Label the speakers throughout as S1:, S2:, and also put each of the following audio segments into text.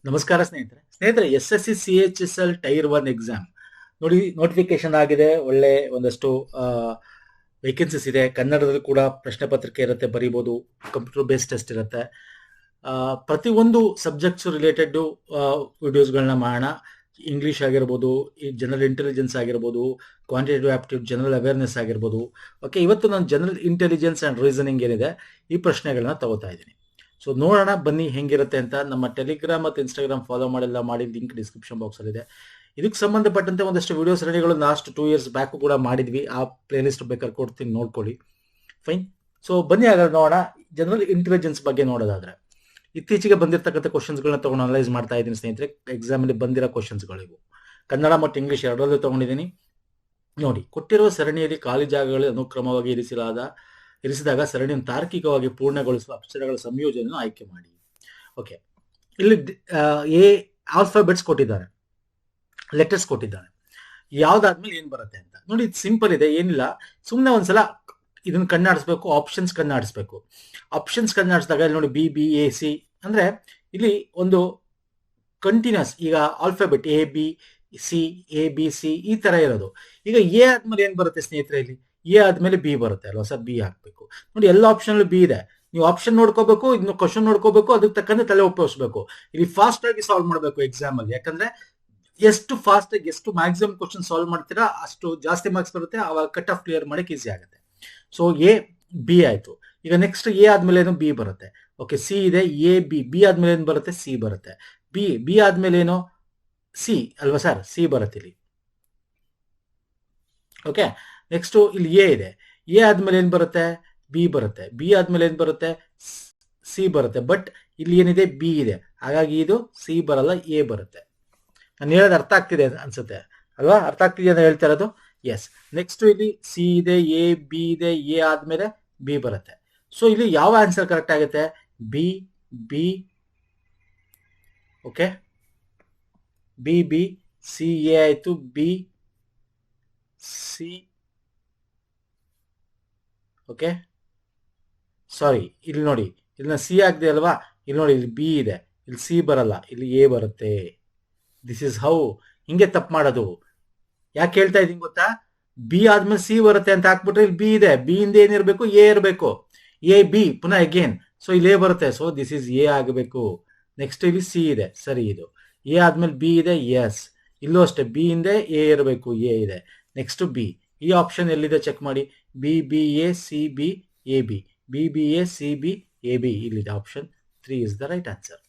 S1: ನಮಸ್ಕಾರ ಸ್ನೇಹಿತರೆ S S C C H S L tier 1 exam ನೋಡಿ, ನೋಟಿಫಿಕೇಶನ್ ಆಗಿದೆ. ಒಳ್ಳೆ ಒಂದಷ್ಟು ವೇಕೆನ್ಸೀಸ್ ಇದೆ. ಕನ್ನಡದಲ್ಲಿ ಕೂಡ ಪ್ರಶ್ನೆ ಪತ್ರಿಕೆ ಇರುತ್ತೆ, ಬರೀಬಹುದು. ಕಂಪ್ಯೂಟರ್ ಬೇಸ್ಡ್ ಟೆಸ್ಟ್ ಇರುತ್ತೆ. ಪ್ರತಿಯೊಂದು ಸಬ್ಜೆಕ್ಟ್ಸ್ ರಿಲೇಟೆಡ್ ವಿಡಿಯೋಸ್ಗಳನ್ನ ಮಾಡೋಣ. ಇಂಗ್ಲಿಷ್ ಆಗಿರ್ಬೋದು, ಈ ಜನರಲ್ ಇಂಟೆಲಿಜೆನ್ಸ್ ಆಗಿರ್ಬೋದು, ಕ್ವಾಂಟಿಟೇಟಿವ್ ಆಪ್ಟಿಟ್ಯೂಡ್, ಜನರಲ್ ಅವೇರ್ನೆಸ್ ಆಗಿರ್ಬೋದು. ಓಕೆ, ಇವತ್ತು ನಾನು ಜನರಲ್ ಇಂಟೆಲಿಜೆನ್ಸ್ ಅಂಡ್ ರೀಸನಿಂಗ್ ಏನಿದೆ ಈ ಪ್ರಶ್ನೆಗಳನ್ನ ತಗೋತಾ ಇದ್ದೀನಿ. ಸೊ ನೋಡೋಣ ಬನ್ನಿ ಹೆಂಗಿರುತ್ತೆ ಅಂತ. ನಮ್ಮ ಟೆಲಿಗ್ರಾಮ್ ಮತ್ತು ಇನ್ಸ್ಟಾಗ್ರಾಮ್ ಫಾಲೋ ಮಾಡಿ ಲಿಂಕ್ ಡಿಸ್ಕ್ರಿಪ್ಷನ್ ಬಾಕ್ಸ್ ಅಲ್ಲಿ ಇದೆ. ಇದಕ್ಕೆ ಸಂಬಂಧಪಟ್ಟಂತೆ ಒಂದಷ್ಟು ವಿಡಿಯೋಸ್ ರೆಡಿಗಳು ಲಾಸ್ಟ್ 2 years ಬ್ಯಾಕ್ ಕೂಡ ಮಾಡಿದ್ವಿ. ಆ ಪ್ಲೇ ಲಿಸ್ಟ್ ಬೇಕಾದ್ರೆ ಕೊಡ್ತೀನಿ, ನೋಡ್ಕೊಳ್ಳಿ. ಫೈನ್. ಸೊ ಬನ್ನಿ ಹಾಗಾದ್ರೆ ನೋಡೋಣ. ಜನರಲ್ ಇಂಟೆಲಿಜೆನ್ಸ್ ಬಗ್ಗೆ ನೋಡೋದಾದ್ರೆ ಇತ್ತೀಚೆಗೆ ಬಂದಿರತಕ್ಕಂಥ ಕ್ವಶನ್ಸ್ಗಳನ್ನ ತಗೊಂಡು ಅನಲೈಸ್ ಮಾಡ್ತಾ ಇದ್ದೀನಿ ಸ್ನೇಹಿತರೆ. ಎಕ್ಸಾಮ್ ಅಲ್ಲಿ ಬಂದಿರೋ ಕ್ವಶನ್ಸ್ಗಳಿವು ಕನ್ನಡ ಮತ್ತು ಇಂಗ್ಲಿಷ್ ಎರಡರಲ್ಲೂ ತಗೊಂಡಿದ್ದೀನಿ. ನೋಡಿ, ಕೊಟ್ಟಿರುವ ಸರಣಿಯಲ್ಲಿ ಖಾಲಿ ಜಾಗಗಳು ಅನುಕ್ರಮವಾಗಿ ಇರಿಸಿದಾಗ ಸರಣಿಯನ್ನು ತಾರ್ಕಿಕವಾಗಿ ಪೂರ್ಣಗೊಳಿಸುವ ಅಕ್ಷರಗಳ ಸಂಯೋಜನೆಯನ್ನು ಆಯ್ಕೆ ಮಾಡಿ. ಓಕೆ, ಇಲ್ಲಿ ಎ ಆಲ್ಫಾಬೆಟ್ಸ್ ಕೊಟ್ಟಿದ್ದಾರೆ, ಲೆಟರ್ಸ್ ಕೊಟ್ಟಿದ್ದಾರೆ. ಯಾವ್ದಾದ್ಮೇಲೆ ಏನ್ ಬರುತ್ತೆ ಅಂತ ನೋಡಿ. ಇದು ಸಿಂಪಲ್ ಇದೆ, ಏನಿಲ್ಲ. ಸುಮ್ಮನೆ ಒಂದ್ಸಲ ಇದನ್ನ ಕಣ್ಣಾಡಿಸ್ಬೇಕು, ಆಪ್ಷನ್ಸ್ ಕಣ್ಣಾಡಿಸ್ಬೇಕು. ಆಪ್ಷನ್ಸ್ ಕಣ್ಣಾಡಿಸಿದಾಗ ಇಲ್ಲಿ ನೋಡಿ ಬಿ ಎ ಸಿ ಅಂದ್ರೆ ಇಲ್ಲಿ ಒಂದು ಕಂಟಿನ್ಯೂಸ್. ಈಗ ಆಲ್ಫಾಬೆಟ್ ಎ ಬಿ ಸಿ ಈ ತರ ಇರೋದು. ಈಗ ಎ ಆದ್ಮೇಲೆ ಏನ್ ಬರುತ್ತೆ ಸ್ನೇಹಿತರೆ? ಇಲ್ಲಿ ಎ ಆದ್ಮೇಲೆ ಬಿ ಬರುತ್ತೆ ಅಲ್ವಾ ಸರ್? ಬಿ ಹಾಕ್ಬೇಕು. ನೋಡಿ, ಎಲ್ಲ ಆಪ್ಷನ್ ಬಿ ಇದೆ. ನೀವು ಆಪ್ಷನ್ ನೋಡ್ಕೋಬೇಕು, ಇನ್ನು ಕ್ವಶನ್ ನೋಡ್ಕೋಬೇಕು, ಅದಕ್ಕೆ ತಕ್ಕಂತೆ ತಲೆ ಉಪಯೋಗಿಸ್ಬೇಕು. ಇಲ್ಲಿ ಫಾಸ್ಟ್ ಆಗಿ ಸಾಲ್ವ್ ಮಾಡಬೇಕು ಎಕ್ಸಾಮ್ ಅಲ್ಲಿ. ಯಾಕಂದ್ರೆ ಎಷ್ಟು ಫಾಸ್ಟ್ ಆಗಿ, ಎಷ್ಟು ಮ್ಯಾಕ್ಸಿಮಮ್ ಕ್ವಶನ್ ಸಾಲ್ವ್ ಮಾಡ್ತೀರಾ ಅಷ್ಟು ಜಾಸ್ತಿ ಮಾರ್ಕ್ಸ್ ಬರುತ್ತೆ. ಅವಾಗ ಕಟ್ ಆಫ್ ಕ್ಲಿಯರ್ ಮಾಡಕ್ಕೆ ಈಸಿ ಆಗುತ್ತೆ. ಸೊ ಎ ಬಿ ಆಯ್ತು. ಈಗ ನೆಕ್ಸ್ಟ್ ಎ ಆದ್ಮೇಲೆ ಏನು? ಬಿ ಬರುತ್ತೆ. ಓಕೆ, ಸಿ ಇದೆ. ಎ ಬಿ ಆದ್ಮೇಲೆ ಏನು ಬರುತ್ತೆ? ಸಿ ಬರುತ್ತೆ. ಬಿ ಆದ್ಮೇಲೆ ಏನು? ಸಿ ಅಲ್ವಾ ಸರ್? ಸಿ ಬರುತ್ತೆ ಇಲ್ಲಿ. ಓಕೆ, ನೆಕ್ಸ್ಟ್ ಇಲ್ಲಿ ಎ ಇದೆ. ಎ ಆದ್ಮೇಲೆ ಏನ್ ಬರುತ್ತೆ? ಬಿ ಬರುತ್ತೆ. ಬಿ ಆದ್ಮೇಲೆ ಏನ್ ಬರುತ್ತೆ? ಸಿ ಬರುತ್ತೆ. ಬಟ್ ಇಲ್ಲಿ ಏನಿದೆ? ಬಿ ಇದೆ. ಹಾಗಾಗಿ ಇದು ಸಿ ಬರಲ್ಲ, ಎ ಬರುತ್ತೆ. ನಾನು ಹೇಳೋದು ಅರ್ಥ ಆಗ್ತಿದೆ ಅನ್ಸುತ್ತೆ ಅಲ್ವಾ? ಅರ್ಥ ಆಗ್ತಿದೆ ಅಂತ ಹೇಳ್ತಾ ಇರೋದು. ಎಸ್. ನೆಕ್ಸ್ಟ್ ಇಲ್ಲಿ ಸಿ ಇದೆ, ಎ ಬಿ ಇದೆ. ಎ ಆದ್ಮೇಲೆ ಬಿ ಬರುತ್ತೆ. ಸೊ ಇಲ್ಲಿ ಯಾವ ಆನ್ಸರ್ ಕರೆಕ್ಟ್ ಆಗುತ್ತೆ? B. Okay, B C A ಆಯ್ತು. B C. ಓಕೆ, ಸಾರಿ, ಇಲ್ಲಿ ನೋಡಿ, ಇಲ್ಲಿ ಸಿ ಆಗಿದೆ ಅಲ್ವಾ? ಇಲ್ಲಿ ನೋಡಿ, ಇಲ್ಲಿ ಬಿ ಇದೆ, ಇಲ್ಲಿ ಸಿ ಬರಲ್ಲ, ಇಲ್ಲಿ ಎ ಬರುತ್ತೆ. This is how. ಹಿಂಗೆ ತಪ್ಪು ಮಾಡೋದು. ಯಾಕೆ ಹೇಳ್ತಾ ಇದೀನಿ ಗೊತ್ತಾ? ಬಿ ಆದ್ಮೇಲೆ ಸಿ ಬರುತ್ತೆ ಅಂತ ಹಾಕ್ಬಿಟ್ರೆ ಇಲ್ಲಿ ಬಿ ಇದೆ. ಬಿ ಇಂದ ಏನಿರ್ಬೇಕು? ಎ ಇರಬೇಕು. ಎ ಬಿ ಪುನಃ ಅಗೇನ್. ಸೊ ಇಲ್ಲಿ ಎ ಬರುತ್ತೆ. ಸೊ ದಿಸ್ ಇಸ್ ಎ ಆಗಬೇಕು. ನೆಕ್ಸ್ಟ್ ಇಲ್ಲಿ ಸಿ ಇದೆ, ಸರಿ. ಇದು ಎ ಆದ್ಮೇಲೆ ಬಿ ಇದೆ. ಎಸ್, ಇಲ್ಲೂ ಅಷ್ಟೇ ಬಿ ಇಂದ ಎ ಇರಬೇಕು. ಎ ಇದೆ. Next B. ಈ ಆಪ್ಷನ್ ಎಲ್ಲಿದೆ ಚೆಕ್ ಮಾಡಿ. B A C B A B A C B A B ಇಲ್ಲಿದೆ. Option 3 is the right answer.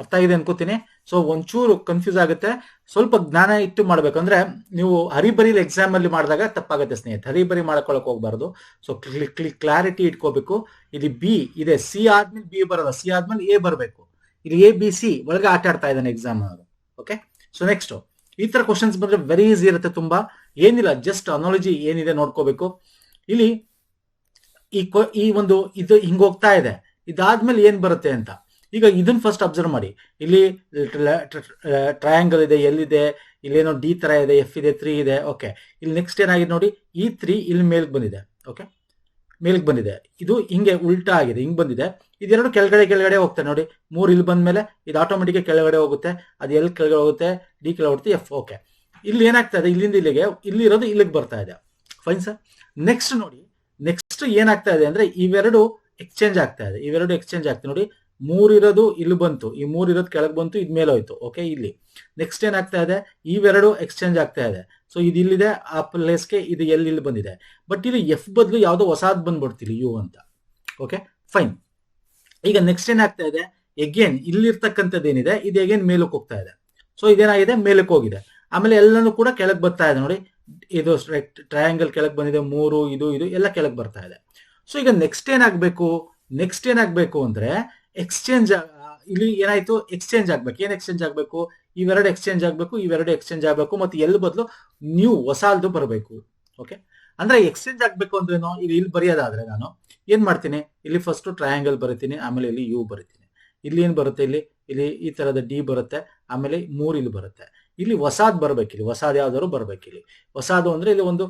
S1: ಅರ್ಥ ಆಗಿದೆ ಅನ್ಕೋತೀನಿ. ಸೊ ಒಂಚೂರು ಕನ್ಫ್ಯೂಸ್ ಆಗುತ್ತೆ, ಸ್ವಲ್ಪ ಜ್ಞಾನ ಇಟ್ಟು ಮಾಡ್ಬೇಕಂದ್ರೆ ನೀವು ಹರಿಬರಿ ಎಕ್ಸಾಮ್ ಅಲ್ಲಿ ಮಾಡಿದಾಗ ತಪ್ಪಾಗುತ್ತೆ ಸ್ನೇಹಿತರೆ. ಹರಿಬರಿ ಮಾಡ್ಕೊಳಕ್ ಹೋಗ್ಬಾರ್ದು. ಸೊ ಕ್ಲಾರಿಟಿ ಇಟ್ಕೋಬೇಕು. ಇಲ್ಲಿ ಬಿ ಇದೆ, ಸಿ ಆದ್ಮೇಲೆ ಬಿ ಬರಲ್ಲ, ಸಿ ಆದ್ಮೇಲೆ ಎ ಬರಬೇಕು. ಇಲ್ಲಿ ಎ ಬಿ ಸಿ ಒಳಗೆ ಆಟ ಆಡ್ತಾ ಇದ್ದಾನೆ ಎಕ್ಸಾಮ್ ಅವರು. ಓಕೆ, ಸೊ ನೆಕ್ಸ್ಟ್ ಈ ತರ ಕ್ವಶನ್ಸ್ ಬಂದ್ರೆ ವೆರಿ ಈಸಿ ಇರುತ್ತೆ. ತುಂಬಾ ಏನಿಲ್ಲ, ಜಸ್ಟ್ ಅನಾಲಜಿ ಏನಿದೆ ನೋಡ್ಕೋಬೇಕು. ಇಲ್ಲಿ ಈ ಒಂದು ಇದು ಹಿಂಗ್ ಹೋಗ್ತಾ ಇದೆ, ಇದಾದ್ಮೇಲೆ ಏನ್ ಬರುತ್ತೆ ಅಂತ. ಈಗ ಇದನ್ನ ಫಸ್ಟ್ ಅಬ್ಸರ್ವ್ ಮಾಡಿ. ಇಲ್ಲಿ ಟ್ರಯಾಂಗಲ್ ಇದೆ, ಎಲ್ಲಿದೆ? ಇಲ್ಲೇನೋ ಡಿ ತರ ಇದೆ, ಎಫ್ ಇದೆ, 3 ಇದೆ. ಓಕೆ, ಇಲ್ಲಿ ನೆಕ್ಸ್ಟ್ ಏನಾಗಿದೆ ನೋಡಿ, ಈ 3 ಇಲ್ಲಿ ಮೇಲ್ಗೆ ಬಂದಿದೆ. ಓಕೆ, ಮೇಲ್ಗೆ ಬಂದಿದೆ. ಇದು ಹಿಂಗೆ ಉಲ್ಟಾ ಆಗಿದೆ, ಹಿಂಗ್ ಬಂದಿದೆ. ಇದೆರಡು ಕೆಳಗಡೆ ಹೋಗ್ತಾರೆ ನೋಡಿ. 3 ಇಲ್ಲಿ ಬಂದ್ಮೇಲೆ ಇದು ಆಟೋಮೆಟಿಕ್ ಕೆಳಗಡೆ ಹೋಗುತ್ತೆ. ಅದು ಎಲ್ಲಿ ಕೆಳಗಡೆ ಹೋಗುತ್ತೆ? ಡಿ ಕೆಳಗೆ ಹೋಗುತ್ತೆ, ಎಫ್. ಓಕೆ, ಇಲ್ಲಿ ಏನಾಗ್ತಾ ಇದೆ? ಇಲ್ಲಿಂದ ಇಲ್ಲಿಗೆ, ಇಲ್ಲಿ ಇರೋದು ಇಲ್ಲಿಗೆ ಬರ್ತಾ ಇದೆ. Fine sir. ನೆಕ್ಸ್ಟ್ ನೋಡಿ, ನೆಕ್ಸ್ಟ್ ಏನಾಗ್ತಾ ಇದೆ ಅಂದ್ರೆ ಇವೆರಡು ಎಕ್ಸ್ಚೇಂಜ್ ಆಗ್ತಾ ಇದೆ. ಇವೆರಡು ಎಕ್ಸ್ಚೇಂಜ್ ಆಗ್ತದೆ ನೋಡಿ. 3 ಇರೋದು ಇಲ್ಲಿ ಬಂತು, ಈ 3 ಇರೋದು ಕೆಳಗೆ ಬಂತು, ಇದ್ ಮೇಲೆ ಹೋಯ್ತು. ಓಕೆ, ಇಲ್ಲಿ ನೆಕ್ಸ್ಟ್ ಏನಾಗ್ತಾ ಇದೆ? ಇವೆರಡು ಎಕ್ಸ್ಚೇಂಜ್ ಆಗ್ತಾ ಇದೆ. ಸೊ ಇದು ಇಲ್ಲಿದೆ, ಆ ಪ್ಲೇಸ್ಗೆ ಇದು ಇಲ್ಲಿ ಬಂದಿದೆ. ಬಟ್ ಇದು ಎಫ್ ಬದಲು ಯಾವುದೋ ಹೊಸಾದ್ ಬಂದ್ಬಿಡ್ತಿಲ್ಲ, ಯು ಅಂತ. Okay, fine. ಈಗ ನೆಕ್ಸ್ಟ್ ಏನಾಗ್ತಾ ಇದೆ? ಎಗೇನ್ ಇಲ್ಲಿರ್ತಕ್ಕಂಥದ್ದು ಏನಿದೆ ಇದು ಎಗೇನ್ ಮೇಲಕ್ಕೆ ಹೋಗ್ತಾ ಇದೆ. ಸೊ ಇದೇನಾಗಿದೆ? ಮೇಲಕ್ಕೆ ಹೋಗಿದೆ. ಆಮೇಲೆ ಎಲ್ಲಾನು ಕೂಡ ಕೆಳಗೆ ಬರ್ತಾ ಇದೆ ನೋಡಿ. ಇದು ಟ್ರಯಾಂಗಲ್ ಕೆಳಗೆ ಬಂದಿದೆ, 3 ಇದು ಎಲ್ಲ ಕೆಳಗೆ ಬರ್ತಾ ಇದೆ. ಸೊ ಈಗ ನೆಕ್ಸ್ಟ್ ಏನಾಗ್ಬೇಕು ಅಂದ್ರೆ ಎಕ್ಸ್ಚೇಂಜ್. ಇಲ್ಲಿ ಏನಾಯ್ತು? ಎಕ್ಸ್ಚೇಂಜ್ ಆಗ್ಬೇಕು. ಏನ್ ಎಕ್ಸ್ಚೇಂಜ್ ಆಗ್ಬೇಕು? ಇವೆರಡು ಎಕ್ಸ್ಚೇಂಜ್ ಆಗ್ಬೇಕು. ಮತ್ತೆ ಎಲ್ಲಿ ಬದಲು ನ್ಯೂ ಹೊಸಾಲ್ದು ಬರಬೇಕು. ಓಕೆ, ಅಂದ್ರೆ ಎಕ್ಸ್ಚೇಂಜ್ ಆಗ್ಬೇಕು ಅಂದ್ರೇನು? ಇಲ್ಲಿ ಬರೆಯೋದಾದ್ರೆ ನಾನು ಏನ್ ಮಾಡ್ತೀನಿ? ಇಲ್ಲಿ ಫಸ್ಟ್ ಟ್ರಯಾಂಗಲ್ ಬರೀತೀನಿ, ಆಮೇಲೆ ಇಲ್ಲಿ ಯು ಬರೀತೀನಿ. ಇಲ್ಲಿ ಏನ್ ಬರುತ್ತೆ? ಇಲ್ಲಿ ಈ ತರದ ಡಿ ಬರುತ್ತೆ, ಆಮೇಲೆ 3 ಇಲ್ಲಿ ಬರುತ್ತೆ. ಇಲ್ಲಿ ಹೊಸಾದ್ ಬರ್ಬೇಕು. ಇಲ್ಲಿ ಹೊಸಾದ್ ಯಾವ್ದಾದ್ರು ಬರ್ಬೇಕು. ಇಲ್ಲಿ ಹೊಸಾದು ಅಂದ್ರೆ ಇಲ್ಲಿ ಒಂದು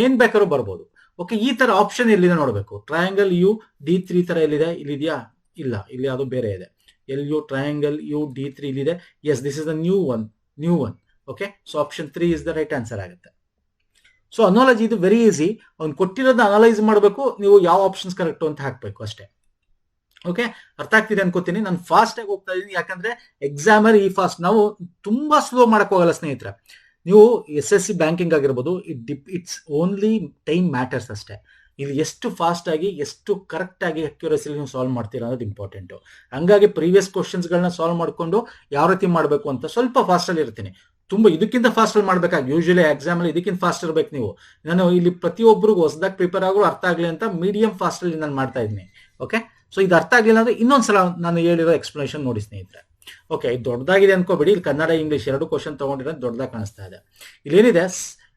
S1: ಏನ್ ಬೇಕಾದ್ರೂ ಬರ್ಬೋದು. ಓಕೆ, ಈ ತರ ಆಪ್ಷನ್ ಎಲ್ಲಿದೆ ನೋಡ್ಬೇಕು. ಟ್ರಯಾಂಗಲ್ ಯು ಡಿ 3 ತರ ಎಲ್ಲಿದೆ? ಇಲ್ಲಿದೆಯಾ? ಇಲ್ಲ, ಇಲ್ಲಿ ಅದು ಬೇರೆ ಇದೆ. LU ಟ್ರಯಾಂಗಲ್ UD3 ಇಲ್ಲಿದೆ. Yes, this is the new one. Okay, so option 3 is the right answer ಆಗುತ್ತೆ. ಸೊ ಅನಾಲಜಿ ಇದು ವೆರಿ ಈಸಿ. ಅವ್ನು ಕೊಟ್ಟಿರೋದನ್ನ ಅನಲೈಸ್ ಮಾಡಬೇಕು, ನೀವು ಯಾವ ಆಪ್ಷನ್ಸ್ ಕರೆಕ್ಟ್ ಅಂತ ಹಾಕಬೇಕು ಅಷ್ಟೇ. ಓಕೆ, ಅರ್ಥ ಆಗ್ತಿದೆ ಅನ್ಕೋತೀನಿ. ನಾನು ಫಾಸ್ಟ್ ಆಗಿ ಹೋಗ್ತಾ ಇದ್ದೀನಿ, ಯಾಕಂದ್ರೆ ಎಕ್ಸಾಮರ್ ಈ ಫಾಸ್ಟ್. ನಾವು ತುಂಬಾ ಸ್ಲೋ ಮಾಡಕ್ ಹೋಗಲ್ಲ ಸ್ನೇಹಿತರೆ. ನೀವು SSC ಬ್ಯಾಂಕಿಂಗ್ ಆಗಿರ್ಬೋದು, ಇಟ್ಸ್ ಓನ್ಲಿ ಟೈಮ್ ಮ್ಯಾಟರ್ಸ್ ಅಷ್ಟೇ. ಇಲ್ಲಿ ಎಷ್ಟು ಫಾಸ್ಟ್ ಆಗಿ, ಎಷ್ಟು ಕರೆಕ್ಟ್ ಆಗಿ ಅಕ್ಯುರಸಿ ನೀವು ಸಾಲ್ವ್ ಮಾಡ್ತೀರಾ ಅನ್ನೋದು ಇಂಪಾರ್ಟೆಂಟ್. ಹಂಗಾಗಿ ಪ್ರೀವಿಯಸ್ ಕ್ವಶನ್ಸ್ಗಳನ್ನ ಸಾಲ್ವ್ ಮಾಡ್ಕೊಂಡು ಯಾವ ರೀತಿ ಮಾಡಬೇಕು ಅಂತ ಸ್ವಲ್ಪ ಫಾಸ್ಟ್ ಅಲ್ಲಿ ಇರ್ತೀನಿ. ತುಂಬಾ ಇದಕ್ಕಿಂತ ಫಾಸ್ಟ್ ಅಲ್ಲಿ ಮಾಡ್ಬೇಕಾಗಿ, ಯೂಶಲಿ ಎಕ್ಸಾಮ್ ಅಲ್ಲಿ ಇದಕ್ಕಿಂತ ಫಾಸ್ಟ್ ಇರ್ಬೇಕು ನೀವು. ನಾನು ಇಲ್ಲಿ ಪ್ರತಿಯೊಬ್ಬರಿಗೂ ಹೊಸದಾಗಿ ಪ್ರಿಪೇರ್ ಆಗೋ ಅರ್ಥ ಆಗ್ಲಿ ಅಂತ ಮೀಡಿಯಂ ಫಾಸ್ಟ್ ಅಲ್ಲಿ ನಾನು ಮಾಡ್ತಾ ಇದ್ದೀನಿ. ಓಕೆ, ಸೊ ಇದು ಅರ್ಥ ಆಗ್ಲಿಲ್ಲ ಅಂದ್ರೆ ಇನ್ನೊಂದ್ಸಲ ನಾನು ಹೇಳಿರೋ ಎಕ್ಸ್ಪ್ಲನೇಷನ್ ನೋಡಿ ಸ್ನೇಹಿತರೆ. ಓಕೆ, ಇದು ದೊಡ್ಡದಾಗಿದೆ ಅನ್ಕೋಬೇಡಿ. ಇಲ್ಲಿ ಕನ್ನಡ ಇಂಗ್ಲಿಷ್ ಎರಡು ಕ್ವಶನ್ ತಗೊಂಡಿರೋದು ದೊಡ್ಡದಾಗಿ ಕಾಣಿಸ್ತಾ ಇದೆ. ಇಲ್ಲೇನಿದೆ,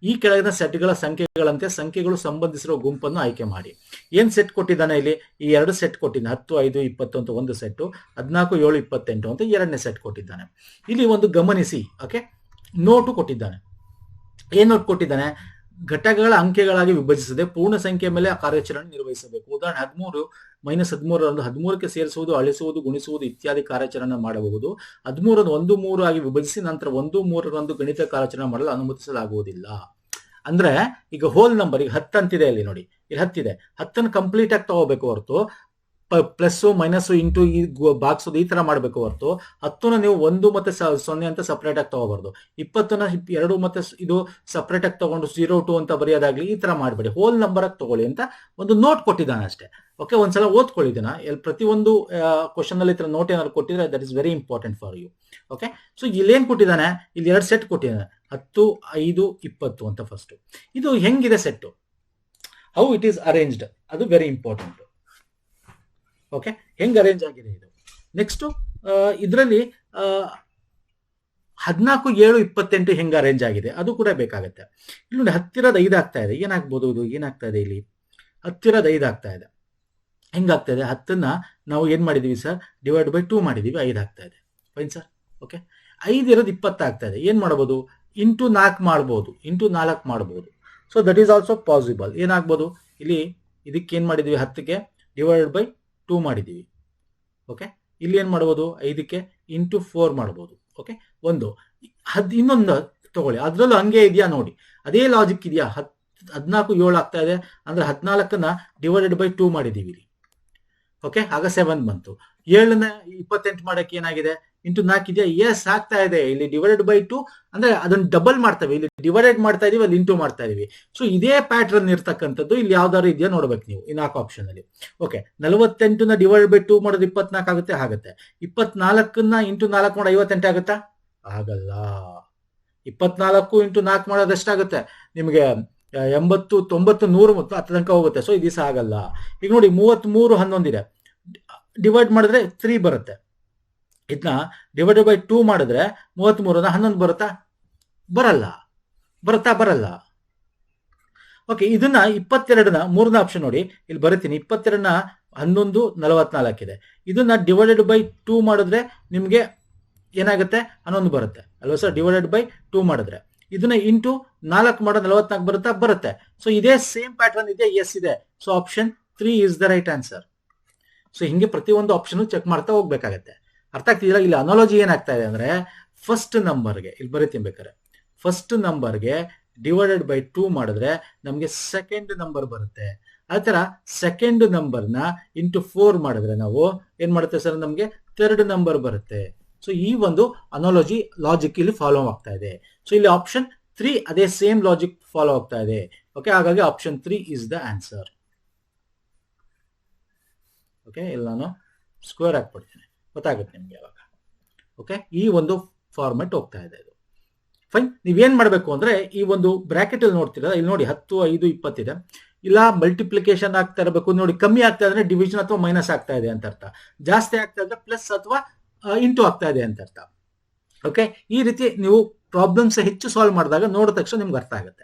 S1: ಈ ಕೆಳಗಿನ ಸೆಟ್ಗಳ ಸಂಖ್ಯೆಗಳಂತೆ ಸಂಖ್ಯೆಗಳು ಸಂಬಂಧಿಸಿರುವ ಗುಂಪನ್ನು ಆಯ್ಕೆ ಮಾಡಿ. ಏನ್ ಸೆಟ್ ಕೊಟ್ಟಿದ್ದಾನೆ ಇಲ್ಲಿ? ಈ 2 ಸೆಟ್ ಕೊಟ್ಟಿದ್ದಾನೆ, 10, 5, 20 ಅಂತ ಒಂದು ಸೆಟ್, 14, 7, 28 ಅಂತ ಎರಡನೇ ಸೆಟ್ ಕೊಟ್ಟಿದ್ದಾನೆ. ಇಲ್ಲಿ ಒಂದು ಗಮನಿಸಿ. ಓಕೆ, ನೋಟು ಕೊಟ್ಟಿದ್ದಾನೆ. ಏನ್ ನೋಟ್ ಕೊಟ್ಟಿದ್ದಾನೆ? ಘಟಕಗಳ ಅಂಕೆಗಳಾಗಿ ವಿಭಜಿಸದೆ ಪೂರ್ಣ ಸಂಖ್ಯೆ ಮೇಲೆ ಕಾರ್ಯಾಚರಣೆ ನಿರ್ವಹಿಸಬೇಕು. ಉದಾಹರಣೆ 13 -13 13ಕ್ಕೆ ಸೇರಿಸುವುದು, ಅಳಿಸುವುದು, ಗುಣಿಸುವುದು ಇತ್ಯಾದಿ ಕಾರ್ಯಾಚರಣೆ ಮಾಡಬಹುದು. 13 1 3 ಆಗಿ ವಿಭಜಿಸಿ ನಂತರ 1 3 ಗಣಿತ ಕಾರ್ಯಾಚರಣೆ ಮಾಡಲು ಅನುಮತಿಸಲಾಗುವುದಿಲ್ಲ. ಅಂದ್ರೆ ಈಗ ಹೋಲ್ ನಂಬರ್, ಈಗ 10 ಅಂತಿದೆ ಅಲ್ಲಿ ನೋಡಿ, ಇಲ್ಲಿ 10 ಇದೆ. 10 ಕಂಪ್ಲೀಟ್ ಆಗಿ ತಗೋಬೇಕು ಹೊರತು ಪ್ಲಸ್ ಮೈನಸ್ ಇಂಟು ಈ ಬಾಕ್ಸೋದು ಈ ತರ ಮಾಡ್ಬೇಕು ಹೊರತು 10ನ ನೀವು 1 ಮತ್ತೆ 0 ಅಂತ ಸಪರೇಟ್ ಆಗಿ ತಗೋಬಾರ್ದು. 20ನ 2 ಮತ್ತೆ ಇದು ಸಪರೇಟ್ ಆಗಿ ತಗೊಂಡು 0 2 ಅಂತ ಬರೆಯೋದಾಗ್ಲಿ ಈ ತರ ಮಾಡಬೇಡಿ. ಹೋಲ್ ನಂಬರ್ ಆಗಿ ತಗೊಳ್ಳಿ ಅಂತ ಒಂದು ನೋಟ್ ಕೊಟ್ಟಿದ್ದಾನೆ ಅಷ್ಟೇ. ಓಕೆ, ಒಂದ್ಸಲ ಓದ್ಕೊಳ್ಳಿದ್ದಾನ. ಪ್ರತಿಯೊಂದು ಕ್ವಶನ್ ಅಲ್ಲಿ ತರ ನೋಟ್ ಏನಾದ್ರು ಕೊಟ್ಟಿದ್ರೆ that is very important for you. Okay, so ಇಲ್ಲೇನ್ ಕೊಟ್ಟಿದ್ದಾನೆ? ಇಲ್ಲಿ 2 ಸೆಟ್ ಕೊಟ್ಟಿದ್ದಾನೆ, 10, 5, 20 ಅಂತ. ಫಸ್ಟ್ ಇದು ಹೆಂಗಿದೆ set, how it is arranged, ಅದು ವೆರಿ ಇಂಪಾರ್ಟೆಂಟ್. ಓಕೆ, ಹೆಂಗ್ ಅರೇಂಜ್ ಆಗಿದೆ ಇದು. ನೆಕ್ಸ್ಟ್ ಇದರಲ್ಲಿ 14, 7, 28 ಹೆಂಗ್ ಅರೇಂಜ್ ಆಗಿದೆ ಅದು ಕೂಡ ಬೇಕಾಗತ್ತೆ. ಇಲ್ಲಿ ನೋಡಿ, ಹತ್ತಿರದ 5 ಆಗ್ತಾ ಇದೆ. ಏನಾಗ್ಬೋದು ಇದು? ಏನಾಗ್ತಾ ಇದೆ ಇಲ್ಲಿ? ಹತ್ತಿರದ 5 ಆಗ್ತಾ ಇದೆ. ಹೆಂಗಾಗ್ತಾ ಇದೆ? 10ನ್ನ ನಾವು ಏನ್ ಮಾಡಿದೀವಿ ಸರ್? ಡಿವೈಡ್ ಬೈ 2 ಮಾಡಿದೀವಿ, 5 ಆಗ್ತಾ ಇದೆ. Fine sir. ಓಕೆ, 5 ಇರೋದು 20 ಆಗ್ತಾ ಇದೆ. ಏನ್ ಮಾಡಬಹುದು? ಇಂಟು 4 ಮಾಡಬಹುದು, ಇಂಟು 4 ಮಾಡಬಹುದು. So that is also possible. ಏನಾಗ್ಬೋದು ಇಲ್ಲಿ? ಇದಕ್ಕೆ ಏನ್ ಮಾಡಿದೀವಿ? 10ಕ್ಕೆ ಡಿವೈಡ್ ಬೈ 2 ಮಾಡಿದೀವಿ. ಓಕೆ, ಇಲ್ಲಿ ಏನ್ ಮಾಡಬಹುದು? 5ಕ್ಕೆ ಇಂಟು 4 ಮಾಡಬಹುದು. ಓಕೆ, ಇನ್ನೊಂದು ತಗೊಳ್ಳಿ, ಅದ್ರಲ್ಲೂ ಹಂಗೆ ಇದೆಯಾ ನೋಡಿ, ಅದೇ ಲಾಜಿಕ್ ಇದೆಯಾ? 14 7 ಆಗ್ತಾ ಇದೆ ಅಂದ್ರೆ 14ನ್ನ ಡಿವೈಡೆಡ್ ಬೈ 2 ಮಾಡಿದೀವಿ ಇಲ್ಲಿ. ಓಕೆ, ಆಗ 7 ಬಂತು. 7ನ 28 ಮಾಡಕ್ಕೆ ಏನಾಗಿದೆ? ಇಂಟು 4 ಇದೆಯಾ? ಎಸ್, ಆಗ್ತಾ ಇದೆ. ಇಲ್ಲಿ ಡಿವೈಡೆಡ್ ಬೈ 2 ಅಂದ್ರೆ ಅದನ್ನ ಡಬಲ್ ಮಾಡ್ತೇವೆ, ಇಲ್ಲಿ ಡಿವೈಡೆಡ್ ಮಾಡ್ತಾ ಇದೀವಿ, ಅಲ್ಲಿ ಇಂಟು ಮಾಡ್ತಾ ಇದೀವಿ. ಸೊ ಇದೇ ಪ್ಯಾಟರ್ನ್ ಇರ್ತಕ್ಕಂಥದ್ದು ಇಲ್ಲಿ ಯಾವ್ದಾದ್ರು ಇದೆಯಾ ನೋಡ್ಬೇಕು ನೀವು ಈ 4 ಆಪ್ಷನ್ ಅಲ್ಲಿ. ಓಕೆ, 48ನ ಡಿವೈಡ್ ಬೈ 2 ಮಾಡೋದು 24 ಆಗುತ್ತೆ. 24ನ್ನ ಇಂಟು 4 ಮಾಡೋ 58 ಆಗುತ್ತಾ? ಆಗಲ್ಲ. 24 ಇಂಟು 4 ಮಾಡೋದು ಎಷ್ಟಾಗುತ್ತೆ ನಿಮಗೆ? 80, 90, 100 ಮತ್ತು 10 ತನಕ ಹೋಗುತ್ತೆ. ಸೊ ಇದು ಆಗಲ್ಲ. ಈಗ ನೋಡಿ, 33 11 ಇದೆ, ಡಿವೈಡ್ ಮಾಡಿದ್ರೆ 3 ಬರುತ್ತೆ. ಇದನ್ನ ಡಿವೈಡ್ ಬೈ 2 ಮಾಡಿದ್ರೆ 33ನ 11 ಬರುತ್ತಾ? ಬರಲ್ಲ. ಓಕೆ, ಇದನ್ನ 22ನ 3ನೇ ಆಪ್ಷನ್ ನೋಡಿ, ಇಲ್ಲಿ ಬರೀತೀನಿ. 22ನ 11 44 ಇದೆ. ಇದನ್ನ ಡಿವೈಡೆಡ್ ಬೈ 2 ಮಾಡಿದ್ರೆ ನಿಮ್ಗೆ ಏನಾಗುತ್ತೆ? 11 ಬರುತ್ತೆ ಅಲ್ವಾ ಸರ್? ಡಿವೈಡೆಡ್ ಬೈ 2 ಮಾಡಿದ್ರೆ ಇದನ್ನ ಇಂಟು 4 ಮಾಡೋದು 44 ಬರುತ್ತೆ. ಸೊ ಇದೇ ಸೇಮ್ ಪ್ಯಾಟರ್ನ್ ಇದೆ. ಎಸ್ ಇದೆ. So option 3 is the right answer. So ಹಿಂಗೆ ಪ್ರತಿಯೊಂದು ಆಪ್ಷನ್ ಚೆಕ್ ಮಾಡ್ತಾ ಹೋಗ್ಬೇಕಾಗತ್ತೆ. ಅರ್ಥ ಆಗ್ತಿದಿಲ್ಲ? ಇಲ್ಲಿ ಅನಾಲಜಿ ಏನಾಗ್ತಾ ಇದೆ ಅಂದ್ರೆ, ಫಸ್ಟ್ ನಂಬರ್ಗೆ ಇಲ್ಲಿ ಬರೀತೀನಿ ಬೇಕಾರೆ, ಫಸ್ಟ್ ನಂಬರ್ಗೆ ಡಿವೈಡೆಡ್ ಬೈ 2 ಮಾಡಿದ್ರೆ ನಮ್ಗೆ ಸೆಕೆಂಡ್ ನಂಬರ್ ಬರುತ್ತೆ. ಆ ತರ ಸೆಕೆಂಡ್ ನಂಬರ್ನ ಇಂಟು 4 ಮಾಡಿದ್ರೆ ನಾವು ಏನ್ ಮಾಡುತ್ತೆ ಸರ್? ನಮ್ಗೆ ಥರ್ಡ್ ನಂಬರ್ ಬರುತ್ತೆ. ಸೊ ಈ ಒಂದು ಅನಾಲಜಿ ಲಾಜಿಕ್ ಇಲ್ಲಿ ಫಾಲೋ ಆಗ್ತಾ ಇದೆ. ಸೊ ಇಲ್ಲಿ ಆಪ್ಷನ್ 3 ಅದೇ ಸೇಮ್ ಲಾಜಿಕ್ ಫಾಲೋ ಆಗ್ತಾ ಇದೆ. ಓಕೆ, ಹಾಗಾಗಿ option 3 is the answer. Okay, ಇಲ್ಲಿ ನಾನು ಸ್ಕ್ವೇರ್ ಹಾಕ್ಬಿಡ್ತೀನಿ, ಗೊತ್ತಾಗುತ್ತೆ ನಿಮ್ಗೆ ಅವಾಗ. ಓಕೆ, ಈ ಒಂದು ಫಾರ್ಮೆಟ್ ಹೋಗ್ತಾ ಇದೆ ಇದು. ಫೈನ್. ನೀವೇನ್ ಮಾಡ್ಬೇಕು ಅಂದ್ರೆ, ಈ ಒಂದು ಬ್ರಾಕೆಟ್ ಅಲ್ಲಿ ನೋಡ್ತೀರಾ, ಇಲ್ಲಿ ನೋಡಿ 10, 5, 20 ಇದೆ. ಇಲ್ಲ ಮಲ್ಟಿಪ್ಲಿಕೇಶನ್ ಆಗ್ತಾ ಇರಬೇಕು ನೋಡಿ, ಕಮ್ಮಿ ಆಗ್ತಾ ಇದ್ರೆ ಡಿವಿಷನ್ ಅಥವಾ ಮೈನಸ್ ಆಗ್ತಾ ಇದೆ ಅಂತ ಅರ್ಥ. ಜಾಸ್ತಿ ಆಗ್ತಾ ಇದ್ರೆ ಪ್ಲಸ್ ಅಥವಾ ಇಂಟು ಆಗ್ತಾ ಇದೆ ಅಂತ ಅರ್ಥ. ಓಕೆ, ಈ ರೀತಿ ನೀವು ಪ್ರಾಬ್ಲಮ್ಸ್ ಹೆಚ್ಚು ಸಾಲ್ವ್ ಮಾಡಿದಾಗ ನೋಡಿದ ತಕ್ಷಣ ನಿಮ್ಗೆ ಅರ್ಥ ಆಗುತ್ತೆ.